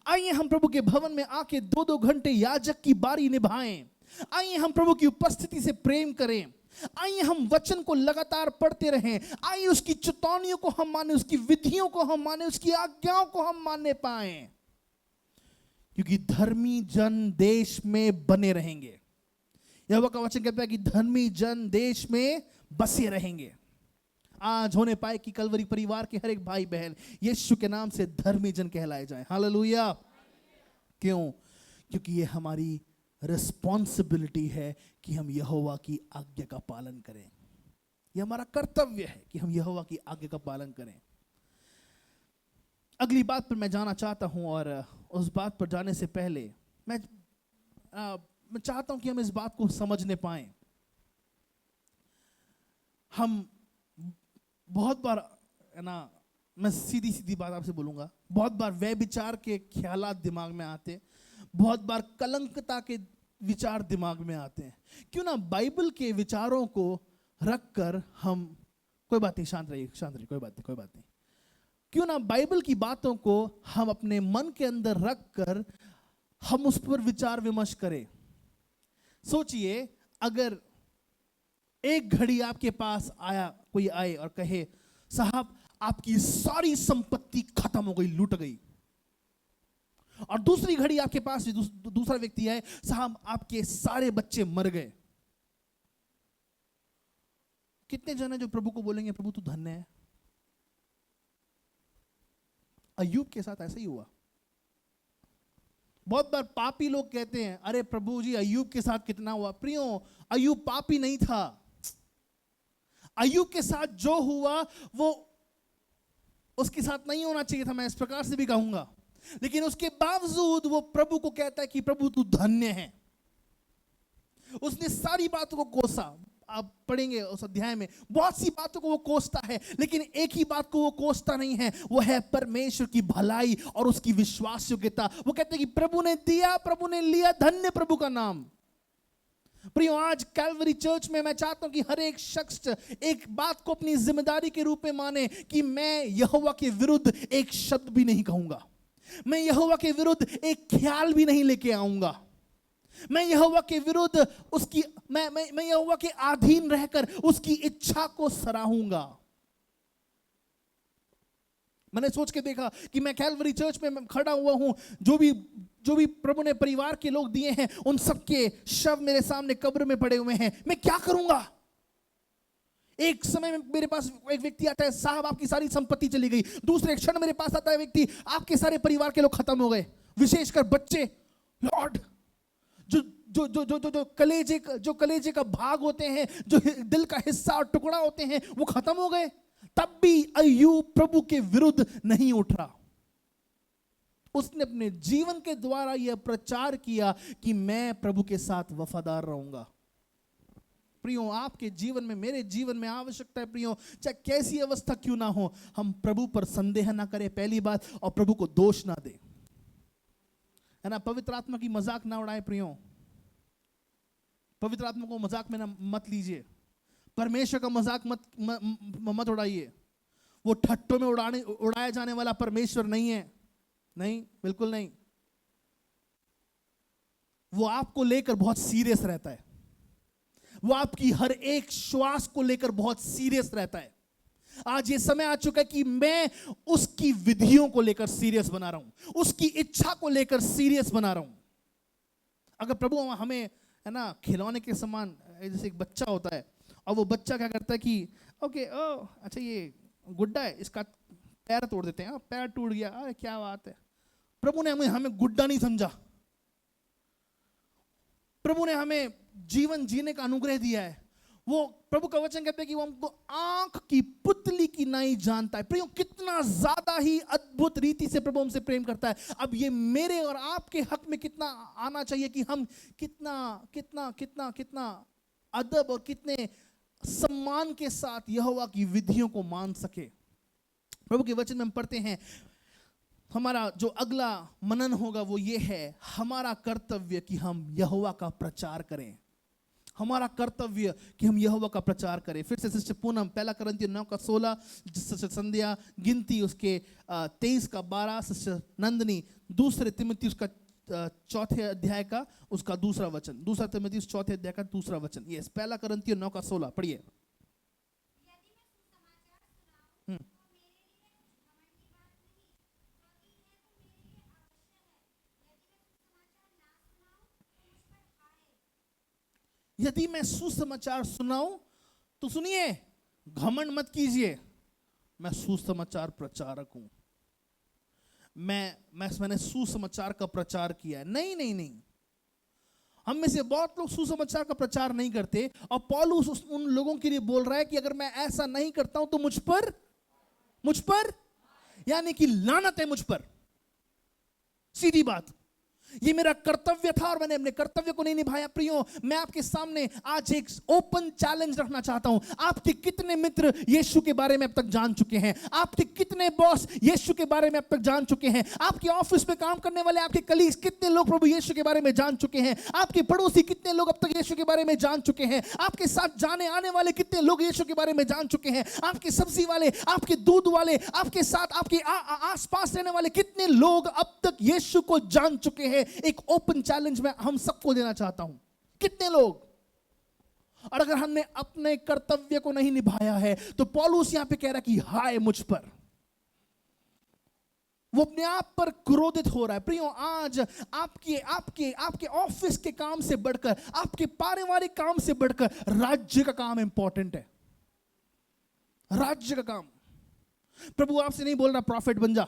आइए हम प्रभु के भवन में आके 2-2 घंटे याजक की बारी निभाएं। आइए हम प्रभु की उपस्थिति से प्रेम करें। आइए हम वचन को लगातार पढ़ते रहें। आइए उसकी चेतावनियों को हम माने, उसकी विधियों को हम माने, उसकी आज्ञाओं को हम मानने पाएं, क्योंकि धर्मी जन देश में बने रहेंगे। यहोवा का वचन कहता है कि धर्मी जन देश में बसे रहेंगे। आज होने पाए कि कलवरी परिवार के हर एक भाई बहन यीशु के नाम से धर्मी जन कहलाए जाएं। हालेलुया। क्यों? क्योंकि ये हमारी रिस्पॉन्सिबिलिटी है कि हम यहोवा की आज्ञा का पालन करें। यह हमारा कर्तव्य है कि हम यहोवा की आज्ञा का पालन करें। अगली बात पर मैं जाना चाहता हूं, और उस बात पर जाने से पहले मैं चाहता हूं कि हम इस बात को समझने पाएं। हम बहुत बार, है ना, मैं सीधी सीधी बात आपसे बोलूंगा, बहुत बार व्यभिचार के ख्यालात दिमाग में आते, बहुत बार कलंकता के विचार दिमाग में आते हैं। क्यों ना बाइबल के विचारों को रखकर हम, कोई बात नहीं, शांत रहिए, कोई बात नहीं, क्यों ना बाइबल की बातों को हम अपने मन के अंदर रखकर हम उस पर विचार विमर्श करें। सोचिए, अगर एक घड़ी आपके पास कोई आए और कहे, साहब आपकी सारी संपत्ति खत्म हो गई, लूट गई, और दूसरी घड़ी आपके पास दूसरा व्यक्ति आए, साहब आपके सारे बच्चे मर गए। कितने जन है जो प्रभु को बोलेंगे, प्रभु तू धन्य है? अय्यूब के साथ ऐसा ही हुआ। बहुत बार पापी लोग कहते हैं, अरे प्रभु जी अय्यूब के साथ कितना हुआ। प्रियो, अय्यूब पापी नहीं था। अय्यूब के साथ जो हुआ वो उसके साथ नहीं होना चाहिए था, मैं इस प्रकार से भी कहूंगा। लेकिन उसके बावजूद वो प्रभु को कहता है कि प्रभु तू धन्य है। उसने सारी बातों को कोसा। आप पढ़ेंगे उस अध्याय में, बहुत सी बातों को वो कोसता है, लेकिन एक ही बात को वो कोसता नहीं है, वो है परमेश्वर की भलाई और उसकी विश्वास योग्यता। वो कहते हैं कि प्रभु ने दिया, प्रभु ने लिया, धन्य प्रभु का नाम। प्रियो, आज कैलवरी चर्च में मैं चाहता हूं कि हर एक शख्स एक बात को अपनी जिम्मेदारी के रूप में माने कि मैं यहोवा के विरुद्ध एक शब्द भी नहीं कहूंगा, मैं यहोवा के विरुद्ध एक ख्याल भी नहीं लेके आऊंगा, मैं यहोवा के विरुद्ध उसकी मैं यहोवा के अधीन रहकर उसकी इच्छा को सराहूंगा। मैंने सोच के देखा कि मैं कैलवरी चर्च में खड़ा हुआ हूं, जो भी प्रभु ने परिवार के लोग दिए हैं उन सबके शव मेरे सामने कब्र में पड़े हुए हैं। मैं क्या करूंगा? एक समय में मेरे पास एक व्यक्ति आता है, साहब आपकी सारी संपत्ति चली गई। दूसरे क्षण मेरे पास आता है व्यक्ति, आपके सारे परिवार के लोग खत्म हो गए, विशेषकर बच्चे। लॉर्ड, जो कलेजे का भाग होते हैं, जो दिल का हिस्सा और टुकड़ा होते हैं, वो खत्म हो गए। तब भी अय्यूब प्रभु के विरुद्ध नहीं उठ रहा। उसने अपने जीवन के द्वारा यह प्रचार किया कि मैं प्रभु के साथ वफादार रहूंगा। प्रियो, आपके जीवन में, मेरे जीवन में आवश्यकता है प्रियो, चाहे कैसी अवस्था क्यों ना हो, हम प्रभु पर संदेह ना करें, पहली बात, और प्रभु को दोष ना दे, है ना। पवित्र आत्मा की मजाक ना उड़ाए प्रियो, पवित्र आत्मा को मजाक में ना मत लीजिए, परमेश्वर का मजाक मत उड़ाइए। वो ठट्टों में उड़ाया जाने वाला परमेश्वर नहीं है, नहीं, बिल्कुल नहीं। वो आपको लेकर बहुत सीरियस रहता है, वो आपकी हर एक श्वास को लेकर बहुत सीरियस रहता है। आज ये समय आ चुका है कि मैं उसकी विधियों को लेकर सीरियस बना रहा हूं, उसकी इच्छा को लेकर सीरियस बना रहा हूं। अगर प्रभु हमें, है ना, खिलौने के समान, जैसे एक बच्चा होता है और वो बच्चा क्या करता है कि ओके, अच्छा ये गुड्डा है, इसका पैर तोड़ देते हैं, पैर टूट गया, अरे क्या बात है। प्रभु ने हमें गुड्डा नहीं समझा। प्रभु ने हमें जीवन जीने का अनुग्रह दिया है। वो प्रभु का वचन कहते हैं कि वो हमको आंख की पुतली की नहीं जानता है। प्रियो, कितना ज्यादा ही अद्भुत रीति से प्रभु हमसे प्रेम करता है। अब ये मेरे और आपके हक में कितना आना चाहिए कि हम कितना कितना कितना कितना अदब और कितने सम्मान के साथ यहोवा की विधियों को मान सके। प्रभु के वचन में हम पढ़ते हैं, हमारा जो अगला मनन होगा वो ये है, हमारा कर्तव्य कि हम यहोवा का प्रचार करें। हमारा कर्तव्य कि हम यहोवा का प्रचार करें। फिर से सिस्टर पूनम, पहला कोरिन्थियों 9:16, सिस्टर संध्या गिनती उसके 23:12, सिस्टर नंदनी दूसरे तिमुथियुस का 4 अध्याय का उसका दूसरा वचन, दूसरा तिमुथियुस 4 अध्याय का दूसरा वचन। यस, पहला कोरिन्थियों 9:16 पढ़िए। यदि मैं सुसमाचार सुनाऊं तो सुनिए, घमंड मत कीजिए, मैं सुसमाचार प्रचारक हूं, मैंने सुसमाचार का प्रचार किया है। नहीं नहीं नहीं, हम में से बहुत लोग सुसमाचार का प्रचार नहीं करते, और पौलुस उन लोगों के लिए बोल रहा है कि अगर मैं ऐसा नहीं करता हूं तो मुझ पर यानी कि लानत है मुझ पर। सीधी बात, ये मेरा कर्तव्य था और मैंने अपने कर्तव्य को नहीं निभाया। प्रियो, मैं आपके सामने आज एक ओपन चैलेंज रखना चाहता हूं। आपके कितने मित्र यीशु के बारे में अब तक जान चुके हैं? आपके कितने बॉस यीशु के बारे में अब तक जान चुके हैं? आपके ऑफिस में काम करने वाले आपके कलीग्स कितने लोग प्रभु यीशु के बारे में जान चुके हैं? आपके पड़ोसी कितने लोग अब तक यीशु के बारे में जान चुके हैं? आपके साथ जाने आने वाले कितने लोग यीशु के बारे में जान चुके हैं? आपके सब्जी वाले, आपके दूध वाले, आपके साथ आपके आसपास रहने वाले कितने लोग अब तक यीशु को जान चुके हैं? एक ओपन चैलेंज मैं हम सबको देना चाहता हूं, कितने लोग? और अगर हमने अपने कर्तव्य को नहीं निभाया है तो पौलुस यहां पे कह रहा है कि हाय मुझ पर, वो अपने आप पर क्रोधित हो रहा है। प्रियो, आज आपके ऑफिस के काम से बढ़कर, आपके पारिवारिक काम से बढ़कर राज्य का काम इंपॉर्टेंट है। राज्य का काम। प्रभु आपसे नहीं बोल रहा प्रॉफिट बन जा,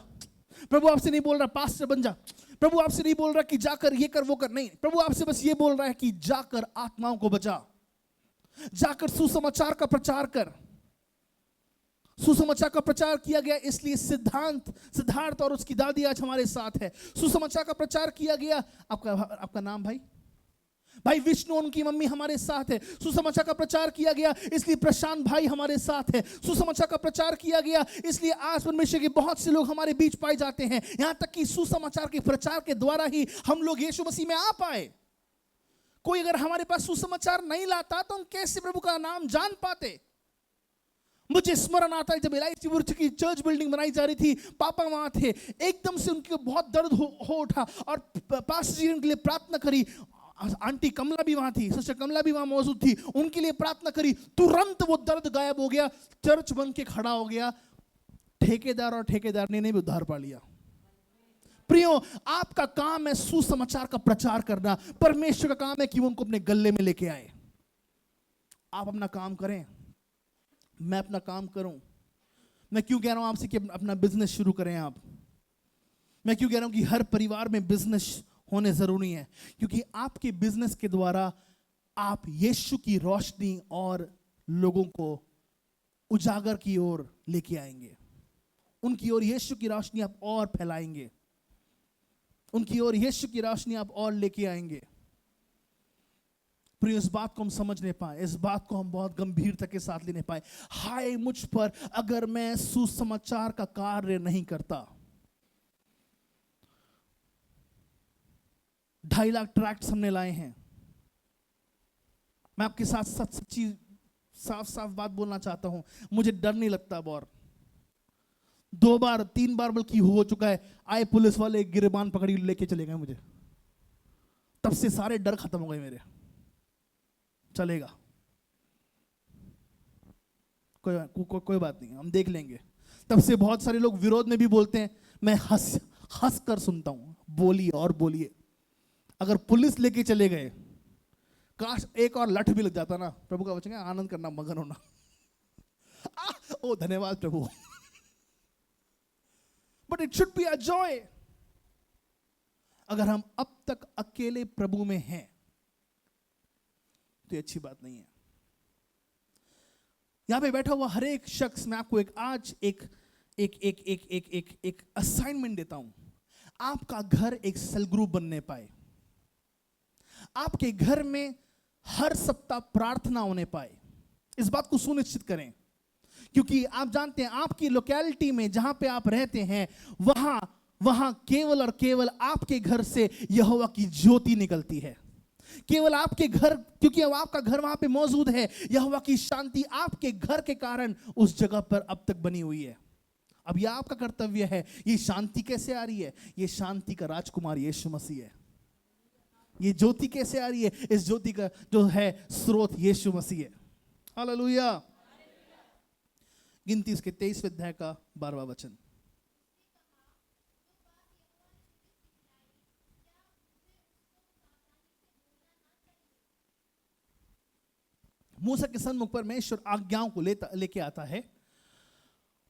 प्रभु आपसे नहीं बोल रहा पास्टर बन जा, प्रभु आपसे नहीं बोल रहा कि जाकर ये कर वो कर, नहीं, प्रभु आपसे बस ये बोल रहा है कि जाकर आत्माओं को बचा, जाकर सुसमाचार का प्रचार कर। सुसमाचार का प्रचार किया गया, इसलिए सिद्धार्थ और उसकी दादी आज हमारे साथ है। सुसमाचार का प्रचार किया गया, आपका नाम भाई विष्णु, उनकी मम्मी हमारे साथ है। सुसमाचार का प्रचार किया गया, इसलिए प्रशांत भाई हमारे साथ है। सुसमाचार का प्रचार किया गया, इसलिए आज परमेश्वर के बहुत से लोग हमारे बीच पाए जाते हैं। यहां तक कि सुसमाचार के प्रचार के द्वारा ही हम लोग यीशु मसीह में आ पाए। कोई अगर हमारे पास सुसमाचार नहीं लाता तो हम कैसे प्रभु का नाम जान पाते। मुझे स्मरण आता है जब एलाइची की चर्च बिल्डिंग बनाई जा रही थी, पापा वहां थे, एकदम से उनके बहुत दर्द हो उठा और पास्टर जी ने उनके लिए प्रार्थना करी। आंटी कमला भी वहां थी, सिस्टर कमला भी वहां मौजूद थी, उनके लिए प्रार्थना करी, तुरंत वो दर्द गायब हो गया, चर्च बन के खड़ा हो गया। ठेकेदार और ठेकेदार ने भी उद्धार पा लिया। प्रियो, आपका काम है सुसमाचार का प्रचार करना, परमेश्वर का काम है कि वो उनको अपने गले में लेके आए। आप अपना काम करें, मैं अपना काम करूं। मैं क्यों कह रहा हूं आपसे कि अपना बिजनेस शुरू करें आप? मैं क्यों कह रहा हूं कि हर परिवार में बिजनेस होने जरूरी है? क्योंकि आपके बिजनेस के द्वारा आप यीशु की रोशनी और लोगों को उजागर की ओर लेके आएंगे। उनकी ओर यीशु की रोशनी आप और फैलाएंगे, उनकी ओर यीशु की रोशनी आप और लेके आएंगे। प्रिय, इस बात को हम समझ नहीं पाए, इस बात को हम बहुत गंभीरता के साथ लेने पाए। हाय मुझ पर अगर मैं सुसमाचार का कार्य नहीं करता। 2.5 लाख ट्रैक्ट्स हमने लाए हैं। मैं आपके साथ सच्ची साफ बात बोलना चाहता हूं, मुझे डर नहीं लगता अब और। 2 बार 3 बार बल्कि हो चुका है, आए पुलिस वाले गिरबान पकड़ी लेके चले गए मुझे, तब से सारे डर खत्म हो गए मेरे। चलेगा, कोई बात नहीं, हम देख लेंगे। तब से बहुत सारे लोग विरोध में भी बोलते हैं, मैं हंस कर सुनता हूं, बोलिए और बोलिए। अगर पुलिस लेके चले गए, काश एक और लठ भी लग जाता ना। प्रभु का वचन है आनंद करना, मगन होना। ओ धन्यवाद प्रभु। But it should be a joy. अगर हम अब तक अकेले प्रभु में हैं तो ये अच्छी बात नहीं है। यहां पे बैठा हुआ हर एक शख्स, मैं आपको एक असाइनमेंट देता हूं। आपका घर एक सेल ग्रुप बनने पाए, आपके घर में हर सप्ताह प्रार्थना होने पाए। इस बात को सुनिश्चित करें, क्योंकि आप जानते हैं आपकी लोकेलिटी में जहां पे आप रहते हैं वहां केवल और केवल आपके घर से यहोवा की ज्योति निकलती है। केवल आपके घर, क्योंकि अब आपका घर वहां पे मौजूद है, यहोवा की शांति आपके घर के कारण उस जगह पर अब तक बनी हुई है। अब यह आपका कर्तव्य है। ये शांति कैसे आ रही है? ये शांति का राजकुमार यीशु मसीह है। ये ज्योति कैसे आ रही है? इस ज्योति का जो है स्रोत यीशु मसीह है। हालेलुया। गिनती उसके 23वें अध्याय का 12वां वचन। मूसा के सन्मुख परमेश्वर आज्ञाओं को लेके आता है,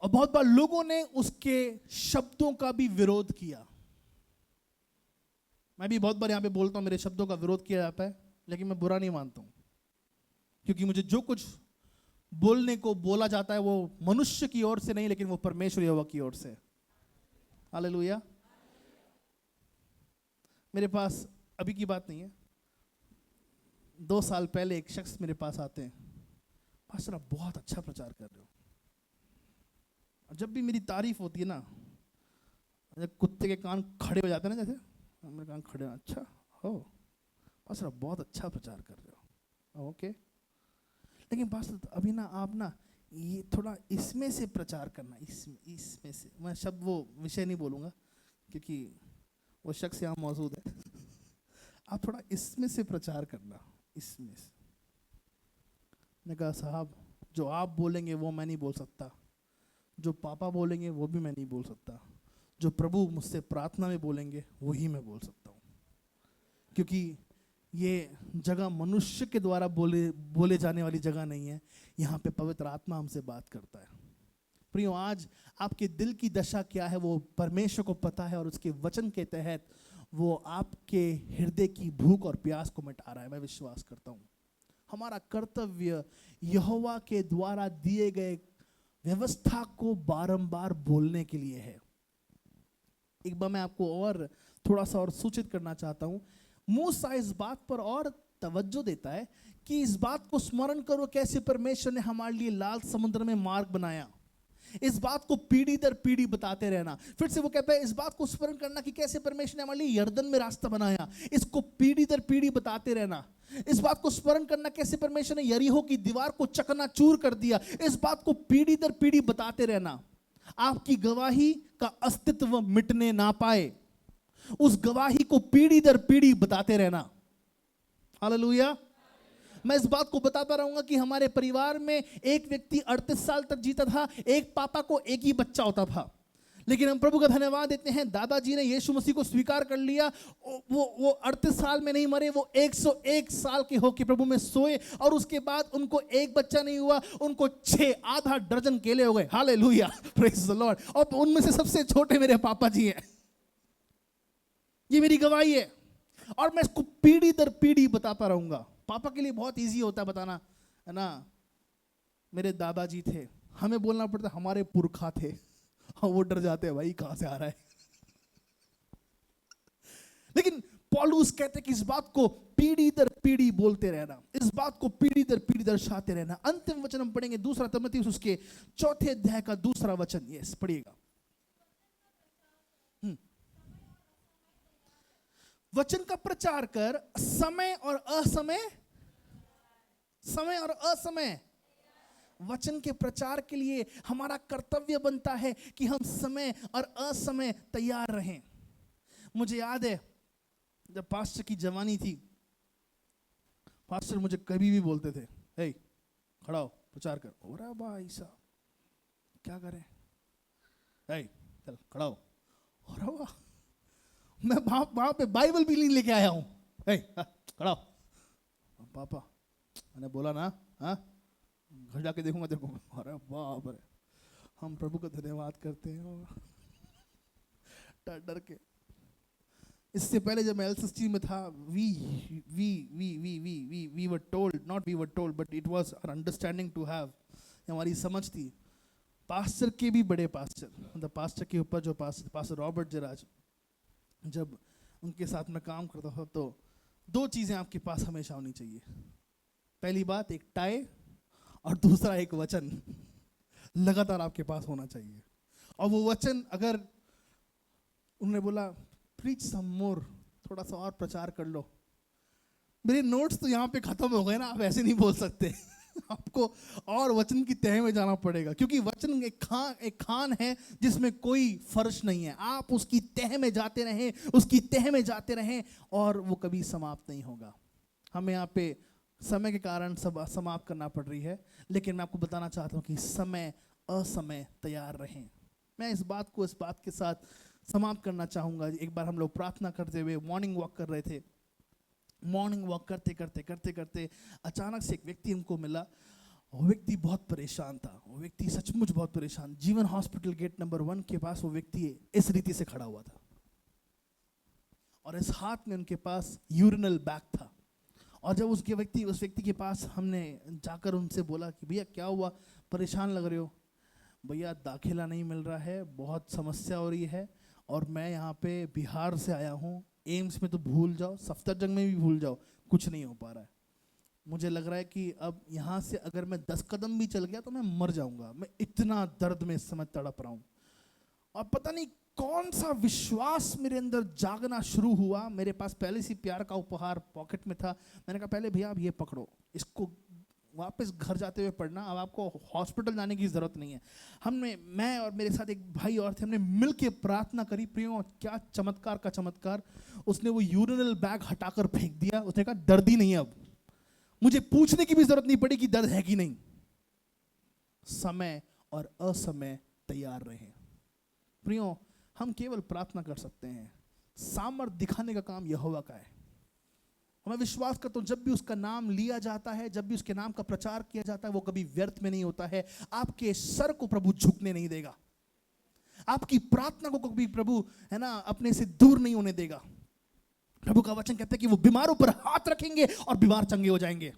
और बहुत बार लोगों ने उसके शब्दों का भी विरोध किया। मैं भी बहुत बार यहां पे बोलता हूं मेरे शब्दों का विरोध किया जाता है, लेकिन मैं बुरा नहीं मानता हूं, क्योंकि मुझे जो कुछ बोलने को बोला जाता है वो मनुष्य की ओर से नहीं, लेकिन वो परमेश्वर यहोवा की ओर से। हालेलुया। मेरे पास अभी की बात नहीं है, 2 साल पहले एक शख्स मेरे पास आते हैं, पास्टर आप बहुत अच्छा प्रचार कर रहे हो। जब भी मेरी तारीफ होती है ना, जब कुत्ते के कान खड़े हो जाते हैं ना, जैसे मेरे कान खड़े, अच्छा हो पास्टर आप बहुत अच्छा प्रचार कर रहे हो। ओके, लेकिन पास्टर अभी ना आप ना ये थोड़ा इसमें से प्रचार करना, इसमें से, मैं शब्द वो विषय नहीं बोलूँगा क्योंकि वो शख्स यहाँ मौजूद है। आप थोड़ा इसमें से प्रचार करना, इसमें से। मैंने कहा साहब जो आप बोलेंगे वो मैं नहीं बोल सकता, जो पापा बोलेंगे वो भी मैं नहीं बोल सकता, जो प्रभु मुझसे प्रार्थना में बोलेंगे वही मैं बोल सकता हूँ, क्योंकि ये जगह मनुष्य के द्वारा बोले जाने वाली जगह नहीं है। यहाँ पे पवित्र आत्मा हमसे बात करता है। प्रियो, आज आपके दिल की दशा क्या है वो परमेश्वर को पता है, और उसके वचन के तहत वो आपके हृदय की भूख और प्यास को मिटा रहा है। मैं विश्वास करता हूँ हमारा कर्तव्य यहोवा के द्वारा दिए गए व्यवस्था को बारंबार बोलने के लिए है। एक बार मैं आपको और थोड़ा सा और सूचित करना चाहता हूं। मूसा इस बात पर और तवज्जो देता है कि इस बात को स्मरण करो कैसे परमेश्वर ने हमारे लिए लाल समुद्र में मार्ग बनाया। इस बात को पीढ़ी दर पीढ़ी बताते रहना। फिर से वो कहता है इस बात को स्मरण करना कि कैसे परमेश्वर ने हमारे लिए यर्दन में रास्ता बनाया। इसको पीढ़ी दर पीढ़ी बताते रहना। इस बात को स्मरण करना कैसे परमेश्वर ने यरीहो की दीवार को चकनाचूर कर दिया। इस बात को पीढ़ी दर पीढ़ी बताते रहना। आपकी गवाही का अस्तित्व मिटने ना पाए, उस गवाही को पीढ़ी दर पीढ़ी बताते रहना। हालेलुया। मैं इस बात को बताता रहूंगा कि हमारे परिवार में एक व्यक्ति 38 साल तक जीता था, एक पापा को एक ही बच्चा होता था, लेकिन हम प्रभु का धन्यवाद देते हैं दादाजी ने यीशु मसीह को स्वीकार कर लिया। वो 38 साल में नहीं मरे, वो 101 साल के होके प्रभु में सोए, और उसके बाद उनको एक बच्चा नहीं हुआ, उनको 6 आधा दर्जन केले हो गए। Hallelujah, praise the Lord. और उनमें से सबसे छोटे मेरे पापा जी हैं। ये मेरी गवाही है, और मैं इसको पीढ़ी दर पीढ़ी बताता रहूंगा। पापा के लिए बहुत इजी होता है बताना, है ना। मेरे दादाजी थे, हमें बोलना पड़ता हमारे पुरखा थे, वो डर जाते हैं भाई कहां से आ रहा है। लेकिन पौलुस कहते हैं कि इस बात को पीढ़ी दर पीढ़ी बोलते रहना, इस बात को पीढ़ी दर पीढ़ी दर्शाते रहना। अंतिम वचन हम पढ़ेंगे 2 तिमुथियुस उसके 4 अध्याय का 2 वचन। यस, पढ़िएगा। वचन का प्रचार कर समय और असमय, समय और असमय। वचन के प्रचार के लिए हमारा कर्तव्य बनता है कि हम समय और असमय तैयार रहें। मुझे याद है जब पास्टर की जवानी थी, पास्टर मुझे कभी भी बोलते थे, हे खड़ा हो प्रचार कर। और भाई साहब क्या करें, हे चल खड़ा हो। और वाह, मैं वहां पे बाइबल भी नहीं लेके आया हूं। हे खड़ा हो। पापा मैंने बोला ना, हाँ घर जाके देखूंगा तेरे को। अरे बाप रे, हम प्रभु का धन्यवाद करते हैं डर डर के। इससे पहले जब मैं एलसीएसटी में था, we were told, not we were told, but it was our understanding to have, हमारी समझ थी। पास्टर के भी बड़े पास्टर, मतलब पास्टर के ऊपर जो पास्टर रॉबर्ट जराज, जब उनके साथ में काम करता था तो 2 चीजें आपके पास हमेशा होनी चाहिए। पहली बात एक टाई, और दूसरा एक वचन लगातार आपके पास होना चाहिए। और वो वचन अगर उन्होंने बोला प्रीच सम मोर, थोड़ा सा और प्रचार कर लो, मेरे नोट्स तो यहाँ पे खत्म हो गए ना, आप ऐसे नहीं बोल सकते। आपको और वचन की तह में जाना पड़ेगा, क्योंकि वचन एक खान है जिसमें कोई फर्श नहीं है। आप उसकी तह में जाते रहें, उसकी तह में जाते रहें, और वो कभी समाप्त नहीं होगा। हमें यहाँ पे समय के कारण सब समाप्त करना पड़ रही है, लेकिन मैं आपको बताना चाहता हूँ कि समय असमय तैयार रहें। मैं इस बात के साथ समाप्त करना चाहूँगा। एक बार हम लोग प्रार्थना करते हुए मॉर्निंग वॉक कर रहे थे। मॉर्निंग वॉक करते करते अचानक से एक व्यक्ति हमको मिला। वो व्यक्ति बहुत परेशान था, वो व्यक्ति सचमुच बहुत परेशान। जीवन हॉस्पिटल गेट नंबर 1 के पास वो व्यक्ति इस रीति से खड़ा हुआ था, और इस हाथ में उनके पास यूरिनल बैग था। और जब उस व्यक्ति के पास हमने जाकर उनसे बोला कि भैया क्या हुआ, परेशान लग रहे हो। भैया दाखिला नहीं मिल रहा है, बहुत समस्या हो रही है, और मैं यहाँ पे बिहार से आया हूँ। एम्स में तो भूल जाओ, सफदरजंग में भी भूल जाओ, कुछ नहीं हो पा रहा है। मुझे लग रहा है कि अब यहाँ से अगर मैं 10 कदम भी चल गया तो मैं मर जाऊंगा। मैं इतना दर्द में इस समय तड़प रहा हूँ, और पता नहीं कौन सा विश्वास मेरे अंदर जागना शुरू हुआ। मेरे पास पहले से प्यार का उपहार पॉकेट में था। मैंने कहा पहले भैया आप ये पकड़ो, इसको वापस घर जाते हुए पढ़ना, अब आपको हॉस्पिटल जाने की जरूरत नहीं है। मैं और मेरे साथ एक भाई और थे, हमने मिल के प्रार्थना करी। प्रियो क्या चमत्कार का चमत्कार, उसने वो यूरिनल बैग हटाकर फेंक दिया। उसने कहा दर्द ही नहीं है, अब मुझे पूछने की भी जरूरत नहीं पड़ी कि दर्द है कि नहीं। समय और असमय तैयार रहें। प्रियो हम केवल प्रार्थना कर सकते हैं, सामर्थ दिखाने का काम यहोवा का है। मैं विश्वास करता हूं जब भी उसका नाम लिया जाता है, जब भी उसके नाम का प्रचार किया जाता है, वो कभी व्यर्थ में नहीं होता है। आपके सर को प्रभु झुकने नहीं देगा, आपकी प्रार्थना को कभी प्रभु है ना अपने से दूर नहीं होने देगा। प्रभु का वचन कहता है कि वो बीमारों पर हाथ रखेंगे और बीमार चंगे हो जाएंगे।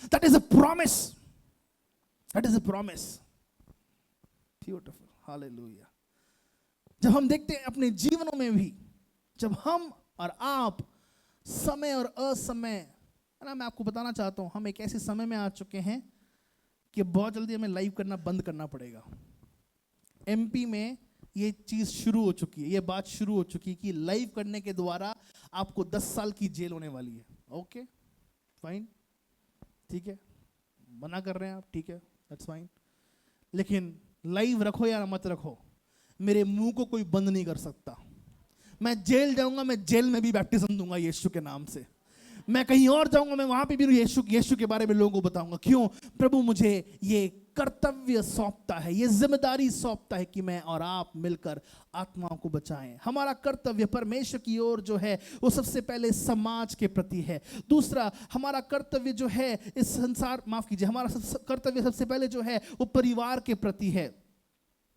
That is a promise, that is a promise. Beautiful, hallelujah. जब हम देखते हैं अपने जीवनों में भी, जब हम और आप समय और असमय, है ना, मैं आपको बताना चाहता हूं हम एक ऐसे समय में आ चुके हैं कि बहुत जल्दी हमें लाइव करना बंद करना पड़ेगा। एमपी में ये चीज शुरू हो चुकी है, ये बात शुरू हो चुकी है कि लाइव करने के द्वारा आपको 10 साल की जेल होने वाली है। ओके फाइन, ठीक है, मना कर रहे हैं आप, ठीक है, दैट्स फाइन। लेकिन लाइव रखो या मत रखो, मेरे मुंह को कोई बंद नहीं कर सकता। मैं जेल जाऊंगा, मैं जेल में भी बैप्टिज्म दूंगा यीशु के नाम से। मैं कहीं और जाऊंगा, मैं वहां पे भी यीशु के बारे में लोगों को बताऊंगा। क्यों? प्रभु मुझे ये कर्तव्य सौंपता है, ये जिम्मेदारी सौंपता है कि मैं और आप मिलकर आत्माओं को बचाएं। हमारा कर्तव्य परमेश्वर की ओर जो है वो सबसे पहले समाज के प्रति है। दूसरा, हमारा कर्तव्य जो है इस संसार, माफ कीजिए, हमारा कर्तव्य सबसे पहले जो है वो परिवार के प्रति है।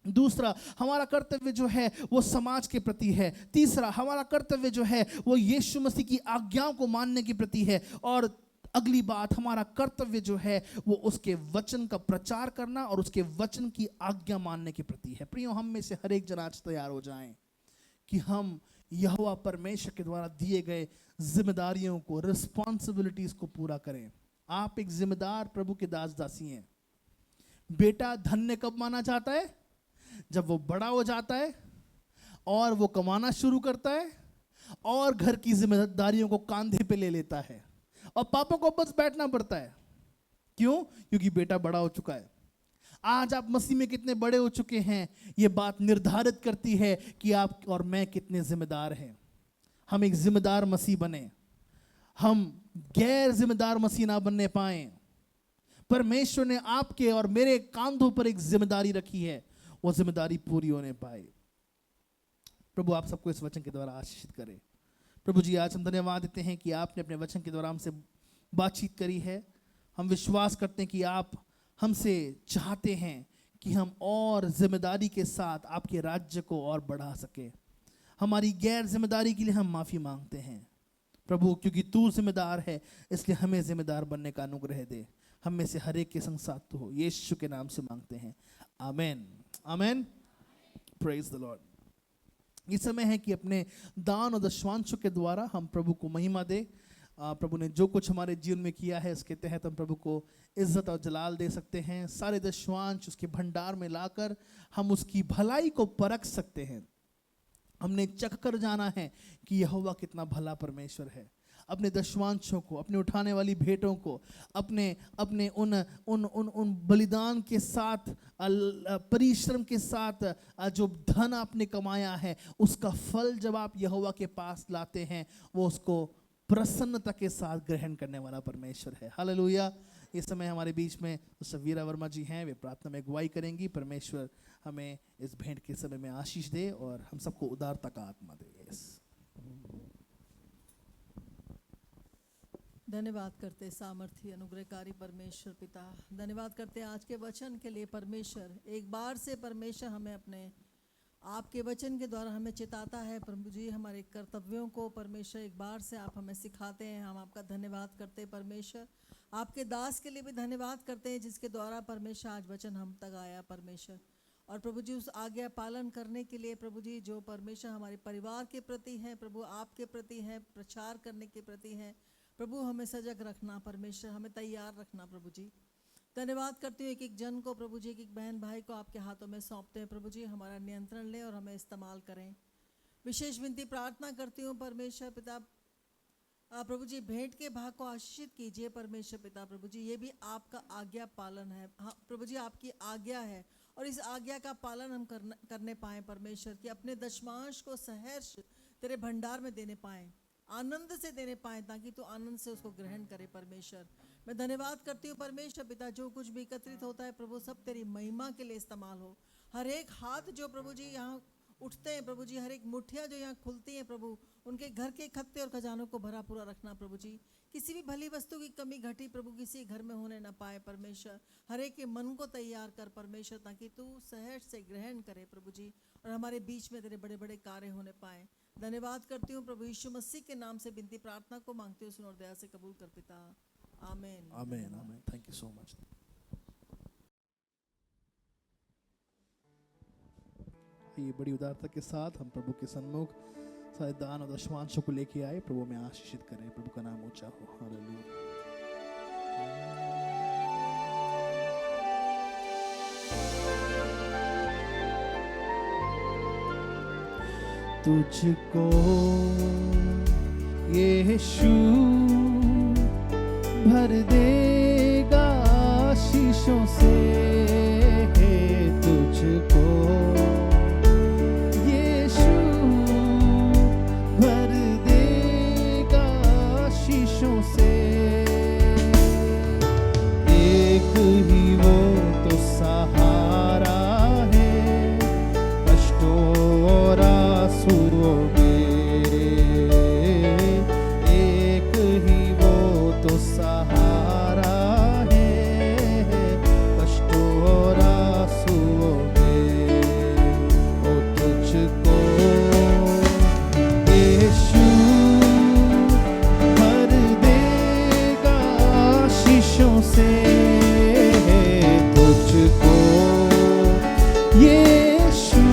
दूसरा, हमारा कर्तव्य जो है वो समाज के प्रति है। तीसरा, हमारा कर्तव्य जो है वो यीशु मसीह की आज्ञाओं को मानने के प्रति है। और अगली बात, हमारा कर्तव्य जो है वो उसके वचन का प्रचार करना और उसके वचन की आज्ञा मानने के प्रति है। प्रियो, हम में से हर एक जन आज तैयार हो जाएं कि हम यहोवा परमेश्वर के द्वारा दिए गए जिम्मेदारियों को, रिस्पॉन्सिबिलिटीज को पूरा करें। आप एक जिम्मेदार प्रभु के दास दासी हैं। बेटा धन्य कब माना जाता है? जब वो बड़ा हो जाता है और वो कमाना शुरू करता है और घर की जिम्मेदारियों को कंधे पे ले लेता है और पापा को बस बैठना पड़ता है। क्यों? क्योंकि बेटा बड़ा हो चुका है। आज आप मसीह में कितने बड़े हो चुके हैं, ये बात निर्धारित करती है कि आप और मैं कितने जिम्मेदार हैं। हम एक जिम्मेदार मसीह बने, हम गैर जिम्मेदार मसीह ना बनने पाए। परमेश्वर ने आपके और मेरे कांधों पर एक जिम्मेदारी रखी है, वो जिम्मेदारी पूरी होने पाए। प्रभु आप सबको इस वचन के द्वारा आशीषित करे। प्रभु जी, आज हम धन्यवाद देते हैं कि आपने अपने वचन के द्वारा हमसे बातचीत करी है। हम विश्वास करते हैं कि आप हमसे चाहते हैं कि हम और जिम्मेदारी के साथ आपके राज्य को और बढ़ा सके। हमारी गैर जिम्मेदारी के लिए हम माफी मांगते हैं प्रभु, क्योंकि तू जिम्मेदार है, इसलिए हमें जिम्मेदार बनने का अनुग्रह दे। हम में से हर एक के संग साथ हो, यीशु के नाम से मांगते हैं, आमेन, आमेन। Praise the Lord. ये समय है कि अपने दान और दशवांशों के द्वारा हम प्रभु को महिमा दे। प्रभु ने जो कुछ हमारे जीवन में किया है उसके तहत हम प्रभु को इज्जत और जलाल दे सकते हैं। सारे दशवांश उसके भंडार में लाकर हम उसकी भलाई को परख सकते हैं। हमने चख कर जाना है कि यहोवा कितना भला परमेश्वर है। अपने दशवांशों को, अपने उठाने वाली भेंटों को, अपने अपने उन उन उन उन बलिदान के साथ, परिश्रम के साथ जो धन आपने कमाया है, उसका फल जब आप यहोवा के पास लाते हैं, वो उसको प्रसन्नता के साथ ग्रहण करने वाला परमेश्वर है। हालेलुया। इस समय हमारे बीच में सवीरा वर्मा जी हैं, वे प्रार्थना में अगुवाई करेंगी। परमेश्वर हमें इस भेंट के समय में आशीष दे और हम सबको उदारता का आत्मा दे। धन्यवाद करते सामर्थी अनुग्रहकारी परमेश्वर पिता, धन्यवाद करते आज के वचन के लिए परमेश्वर। एक बार से परमेश्वर हमें अपने आपके वचन के द्वारा हमें चिताता है प्रभु जी, हमारे कर्तव्यों को परमेश्वर एक बार से आप हमें सिखाते हैं। हम आपका धन्यवाद करते हैं परमेश्वर। आपके दास के लिए भी धन्यवाद करते हैं जिसके द्वारा परमेश्वर आज वचन हम तक आया परमेश्वर। और प्रभु जी उस आज्ञा पालन करने के लिए प्रभु जी जो परमेश्वर हमारे परिवार के प्रति है, प्रभु आपके प्रति है, प्रचार करने के प्रति है, प्रभु हमें सजग रखना परमेश्वर, हमें तैयार रखना प्रभु जी। धन्यवाद करती हूँ एक एक जन को प्रभु जी, एक एक बहन भाई को आपके हाथों में सौंपते हैं प्रभु जी। हमारा नियंत्रण लें और हमें इस्तेमाल करें। विशेष विनती प्रार्थना करती हूँ परमेश्वर पिता, प्रभु जी भेंट के भाग को आशीषित कीजिए परमेश्वर पिता। प्रभु जी ये भी आपका आज्ञा पालन है। हाँ प्रभु जी आपकी आज्ञा है और इस आज्ञा का पालन हम करने पाएँ परमेश्वर, कि अपने दशमांश को सहर्ष तेरे भंडार में देने पाएँ, आनंद से देने पाएँ, ताकि तू आनंद से उसको ग्रहण करे परमेश्वर। मैं धन्यवाद करती हूँ परमेश्वर पिता, जो कुछ भी एकत्रित होता है प्रभु सब तेरी महिमा के लिए इस्तेमाल हो। हर एक हाथ जो प्रभु जी यहाँ उठते हैं प्रभु जी, हर एक मुठ्ठियाँ जो यहाँ खुलती हैं प्रभु, उनके घर के खत्ते और खजानों को भरा पूरा रखना प्रभु जी। किसी भी भली वस्तु की कमी घटी प्रभु किसी घर में होने ना पाए परमेश्वर। हर एक के मन को तैयार कर परमेश्वर, ताकि तू सहज से ग्रहण करे प्रभु जी, और हमारे बीच में तेरे बड़े बड़े कार्य होने पाए। धन्यवाद करती हूँ प्रभु यीशु मसीह के नाम से विनती प्रार्थना को मांगती हूँ, सुन और दया से कबूल कर पिता, आमीन। आमीन आमीन। Thank you so much. ये बड़ी उदारता के साथ हम प्रभु के सन्मुख सारे दान और दशमांशों को लेके आए। प्रभु में आशीषित करें, प्रभु का नाम ऊंचा हो। हालेलुया। तुझको यीशु भर देगा आशीषों से, तुझको यीशु भर देगा आशीषों से। एक ही वो तो सहारा है कष्टों और आंसुओं में, एक ही वो तो सहारा है कष्टों और आंसुओं में। ओ तुझको यीशु भर देगा आशीषों से, तुझको यीशु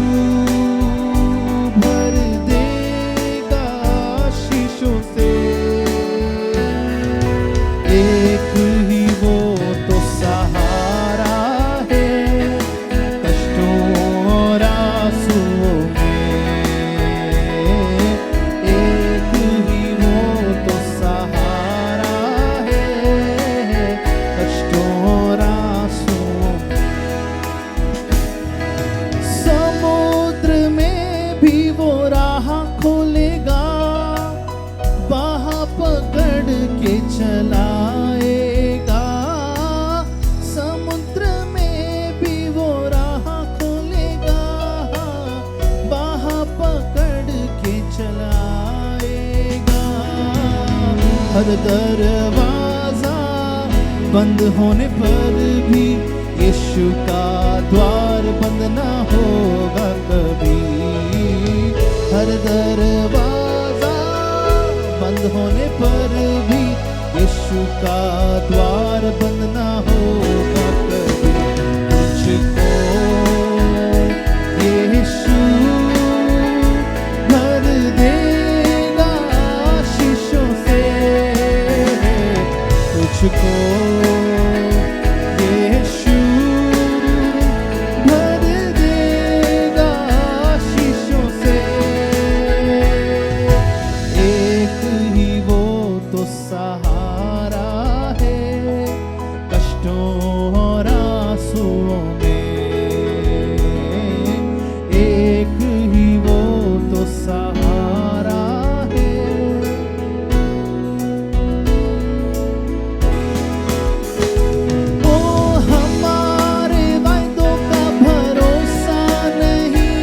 भर देगा आशीषों से। एक ही वो तो सहारा है कष्टों और आंसुओं में, एक ही वो तो सहारा है कष्टों और आंसुओं में। समुद्र में भी वो राह खोलेगा, बाह पकड़ के चलाएगा। समुद्र में भी वो राह खोलेगा, बाह पकड़ के चलाएगा। हर दरवाजा बंद होने पर भी यीशु का द्वार बंद ना होगा कभी। हर दरवाजा बंद होने पर भी यीशु का द्वार बंद ना होगा कभी। तुझको यीशु भर देगा आशीषों से, तुझको यीशु भर देगा आशीषों से। एक ही वो तो सहारा है कष्टों और आंसुओं में, एक ही वो तो सहारा है। ओ हमारे वायदों का भरोसा नहीं,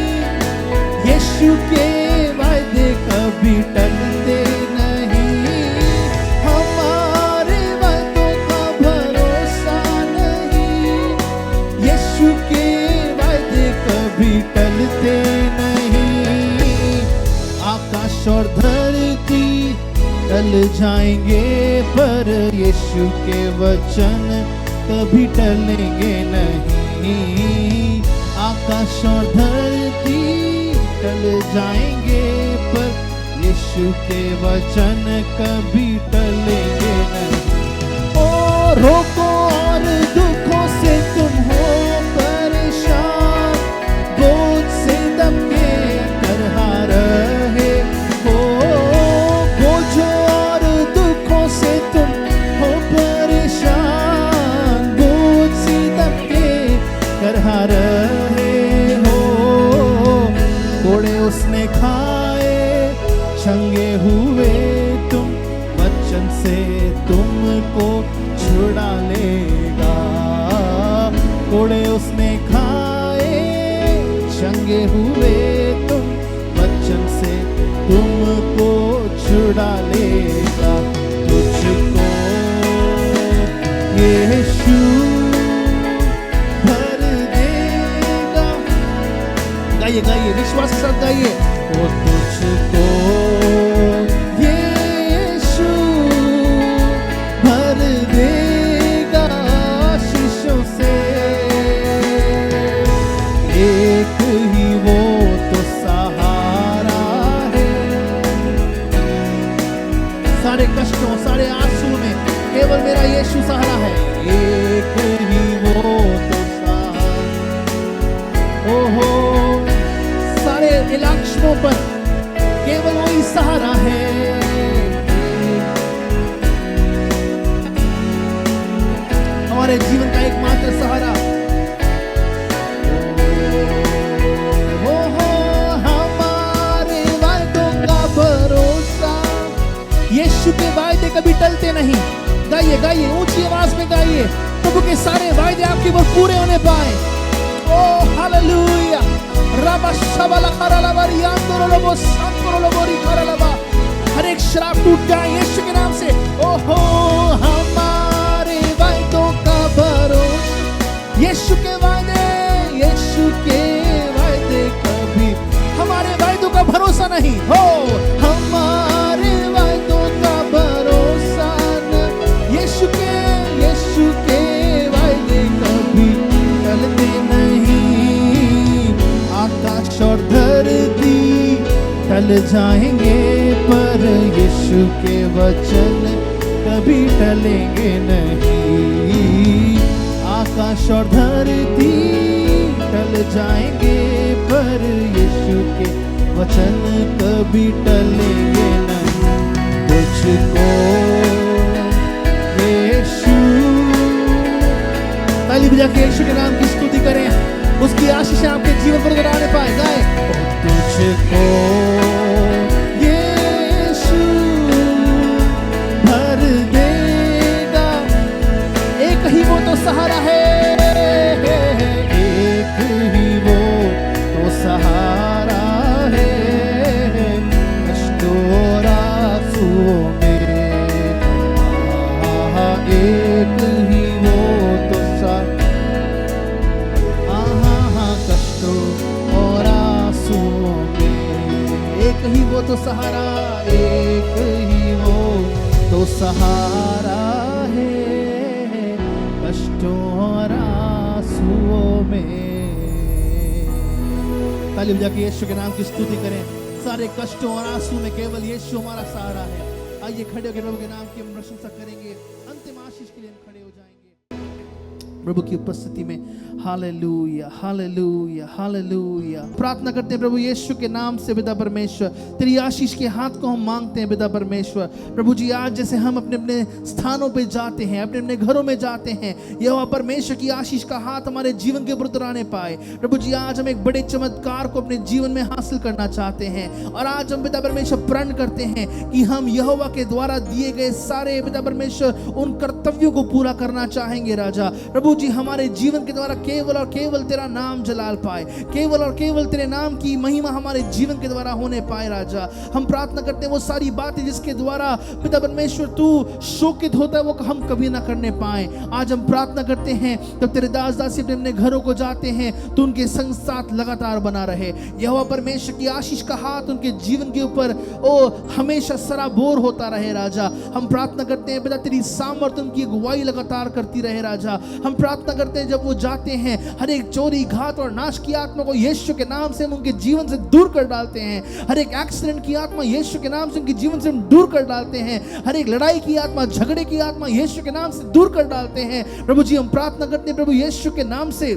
यीशु के वायदे कभी टलते नहीं। हमारे वायदों का भरोसा नहीं, यीशु के वायदे कभी टलते नहीं। आकाश और धरती टल जाएंगे पर यीशु के वचन कभी टलेंगे नहीं। आकाश और धरती टल जाएंगे पर यीशु के वचन कभी टलेंगे नहीं। ओ रोगों और दुखों से तुम हो परेशान, बोझ से दबके कर रहे हो। बोझों और दुखों से तुम हो परेशान, बोझ से दबके कर रहे हो। कोड़े उसने खाए, छंगे हुए तुम, वचन से तुमको छुड़ा ले तुमको छुड़ा लेगा, तुझको यीशु भर देगा। गाइए गाइए, विश्वास के साथ गाइए। वो तुझको यीशु भर देगा आशीषों से, एक ही वो तो सहारा है। सारे कष्टों, सारे आंसू में केवल मेरा यीशु सहारा है। एक ही वो तो सहारा, ओहो सारे इलाकों पर केवल वही सहारा है। हमारे जीवन का एकमात्र सहारा, ओहो हमारे वायदों का भरोसा, यीशु के वायदे कभी टलते नहीं। गाइए गाइए, ऊंची आवाज में गाइए, प्रभु के सारे वायदे आपके ऊपर पूरे होने पाए। ओ हालेलुया। रबा शबला करला बरी आंदोलो लोबो सांतोलो लोबोरी करला बा। हर एक शराब टूट जाए यीशु के नाम से। ओहो हमारे वायदों का भरोसा, यीशु के वायदे, यीशु के वायदे कभी हमारे वायदों का भरोसा नहीं हो। हमारे वायदों का भरोसा न, यीशु के वायदे कभी टलते नहीं। आकाश और धरती टल जाएंगे पर यीशु के वचन कभी टलेंगे नहीं। आकाश और धरती टल जाएंगे पर यीशु के वचन कभी टलेंगे नहीं। तुझको यीशु, ताली बजा के यीशु के नाम की स्तुति करें, उसकी आशीष आपके जीवन पर आने पाए। गाए तुझको यीशु भर देगा, एक ही वो तो सहारा है, एक ही वो तो सहारा है। कष्टों और आंसुओं में एक ही वो तो और आंसुओं में एक ही वो तो सहारा, एक ही वो तो सहारा है। कष्टों और आंसुओं में, ताली बजा के यीशु के नाम की स्तुति करें। सारे कष्टों और आंसू में केवल यीशु हमारा सहारा है। आइए खड़े होकर प्रभु के नाम की हम प्रशंसा करेंगे। अंतिम आशीष के लिए हम खड़े हो जाएंगे प्रभु की उपस्थिति में। हालेलुया हालेलुया हालेलुया। प्रार्थना करते हैं प्रभु यीशु के नाम से पिता परमेश्वर, तेरी आशीष के हाथ को हम मांगते हैं पिता परमेश्वर। प्रभु जी आज जैसे हम अपने अपने स्थानों पे जाते हैं, अपने अपने घरों में जाते हैं, यहोवा परमेश्वर की आशीष का हाथ हमारे जीवन के ऊपर उतराने पाए। प्रभु जी आज हम एक बड़े चमत्कार को अपने जीवन में हासिल करना चाहते हैं, और आज हम पिता परमेश्वर प्रण करते हैं कि हम यहोवा के द्वारा दिए गए सारे पिता परमेश्वर उन कर्तव्यों को पूरा करना चाहेंगे राजा। प्रभु जी हमारे जीवन के द्वारा केवल और केवल तेरा नाम जलाल पाए, केवल और केवल तेरे नाम की महिमा हमारे जीवन के द्वारा होने पाए राजा। हम प्रार्थना करते हैं वो सारी बातें जिसके द्वारा पिता परमेश्वर तू शोकित होता है वो हम कभी ना करने पाए। आज हम प्रार्थना करते हैं जब तेरे दास दासी अपने घरों को जाते हैं तो उनके संग साथ लगातार बना रहे। यहोवा परमेश्वर की आशीष का हाथ उनके जीवन के ऊपर ओ हमेशा सराबोर होता रहे राजा। हम प्रार्थना करते हैं पिता तेरी सामर्थ्य उनकी अगुवाई लगातार करती रहे राजा। हम प्रार्थना करते हैं जब वो जाते हैं हर एक चोरी घात और नाश की आत्मा को यीशु के नाम से हम उनके जीवन से दूर कर डालते हैं। हर एक एक्सीडेंट की आत्मा यीशु के नाम से उनके जीवन से हम दूर कर डालते हैं। हर एक लड़ाई की आत्मा, झगड़े की आत्मा यीशु के नाम से दूर कर डालते हैं। प्रभु जी हम प्रार्थना करते हैं प्रभु यीशु के नाम से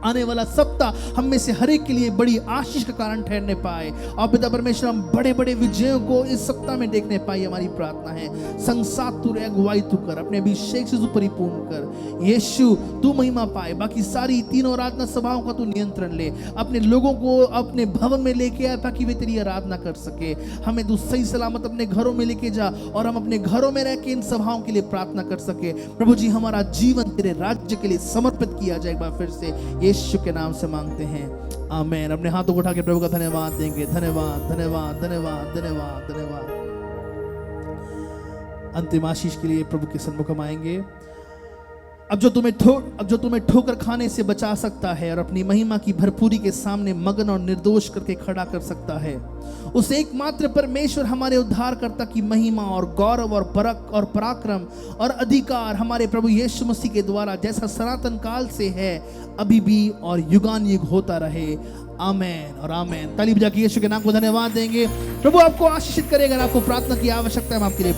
आने वाला सप्ताह हम में से हर एक के लिए बड़ी आशीष का कारण ठहरने पाए, और पिता परमेश्वर हम बड़े बड़े विजयों को इस सप्ताह में देखने पाए। हमारी प्रार्थना है संसार तू अगुवाई तू कर, अपने अभिषेक से तू परिपूर्ण कर। यीशु तू महिमा पाए, बाकी सारी तीनों आराधना सभाओं का तू नियंत्रण ले, अपने लोगों को अपने भवन में लेके आ ताकि वे तेरी आराधना कर सके। हमें तू सही सलामत अपने घरों में लेके जा और हम अपने घरों में रह के इन सभाओं के लिए प्रार्थना कर सके। प्रभु जी हमारा जीवन तेरे राज्य के लिए समर्पित किया जाए एक बार फिर से। यीशु के नाम से मांगते हैं, आमेन। अपने हाथों को उठा के प्रभु का धन्यवाद देंगे। धन्यवाद, धन्यवाद, धन्यवाद, धन्यवाद, धन्यवाद। अंतिम आशीष के लिए प्रभु के सन्मुख हम आएंगे। अब जो तुम्हें ठोकर खाने से बचा सकता है और अपनी महिमा की भरपूरी के सामने मगन और निर्दोष करके खड़ा कर सकता है, उस एकमात्र परमेश्वर हमारे उद्धारकर्ता की महिमा और गौरव और परख और पराक्रम और अधिकार हमारे प्रभु यीशु मसीह के द्वारा जैसा सनातन काल से है, अभी भी और युगान युग होता रहे। आमेन और आमेन। ताली बजा के यीशु के नाम को धन्यवाद देंगे। प्रभु आपको आशीषित करेगा। अगर आपको प्रार्थना की आवश्यकता है, हम आपके लिए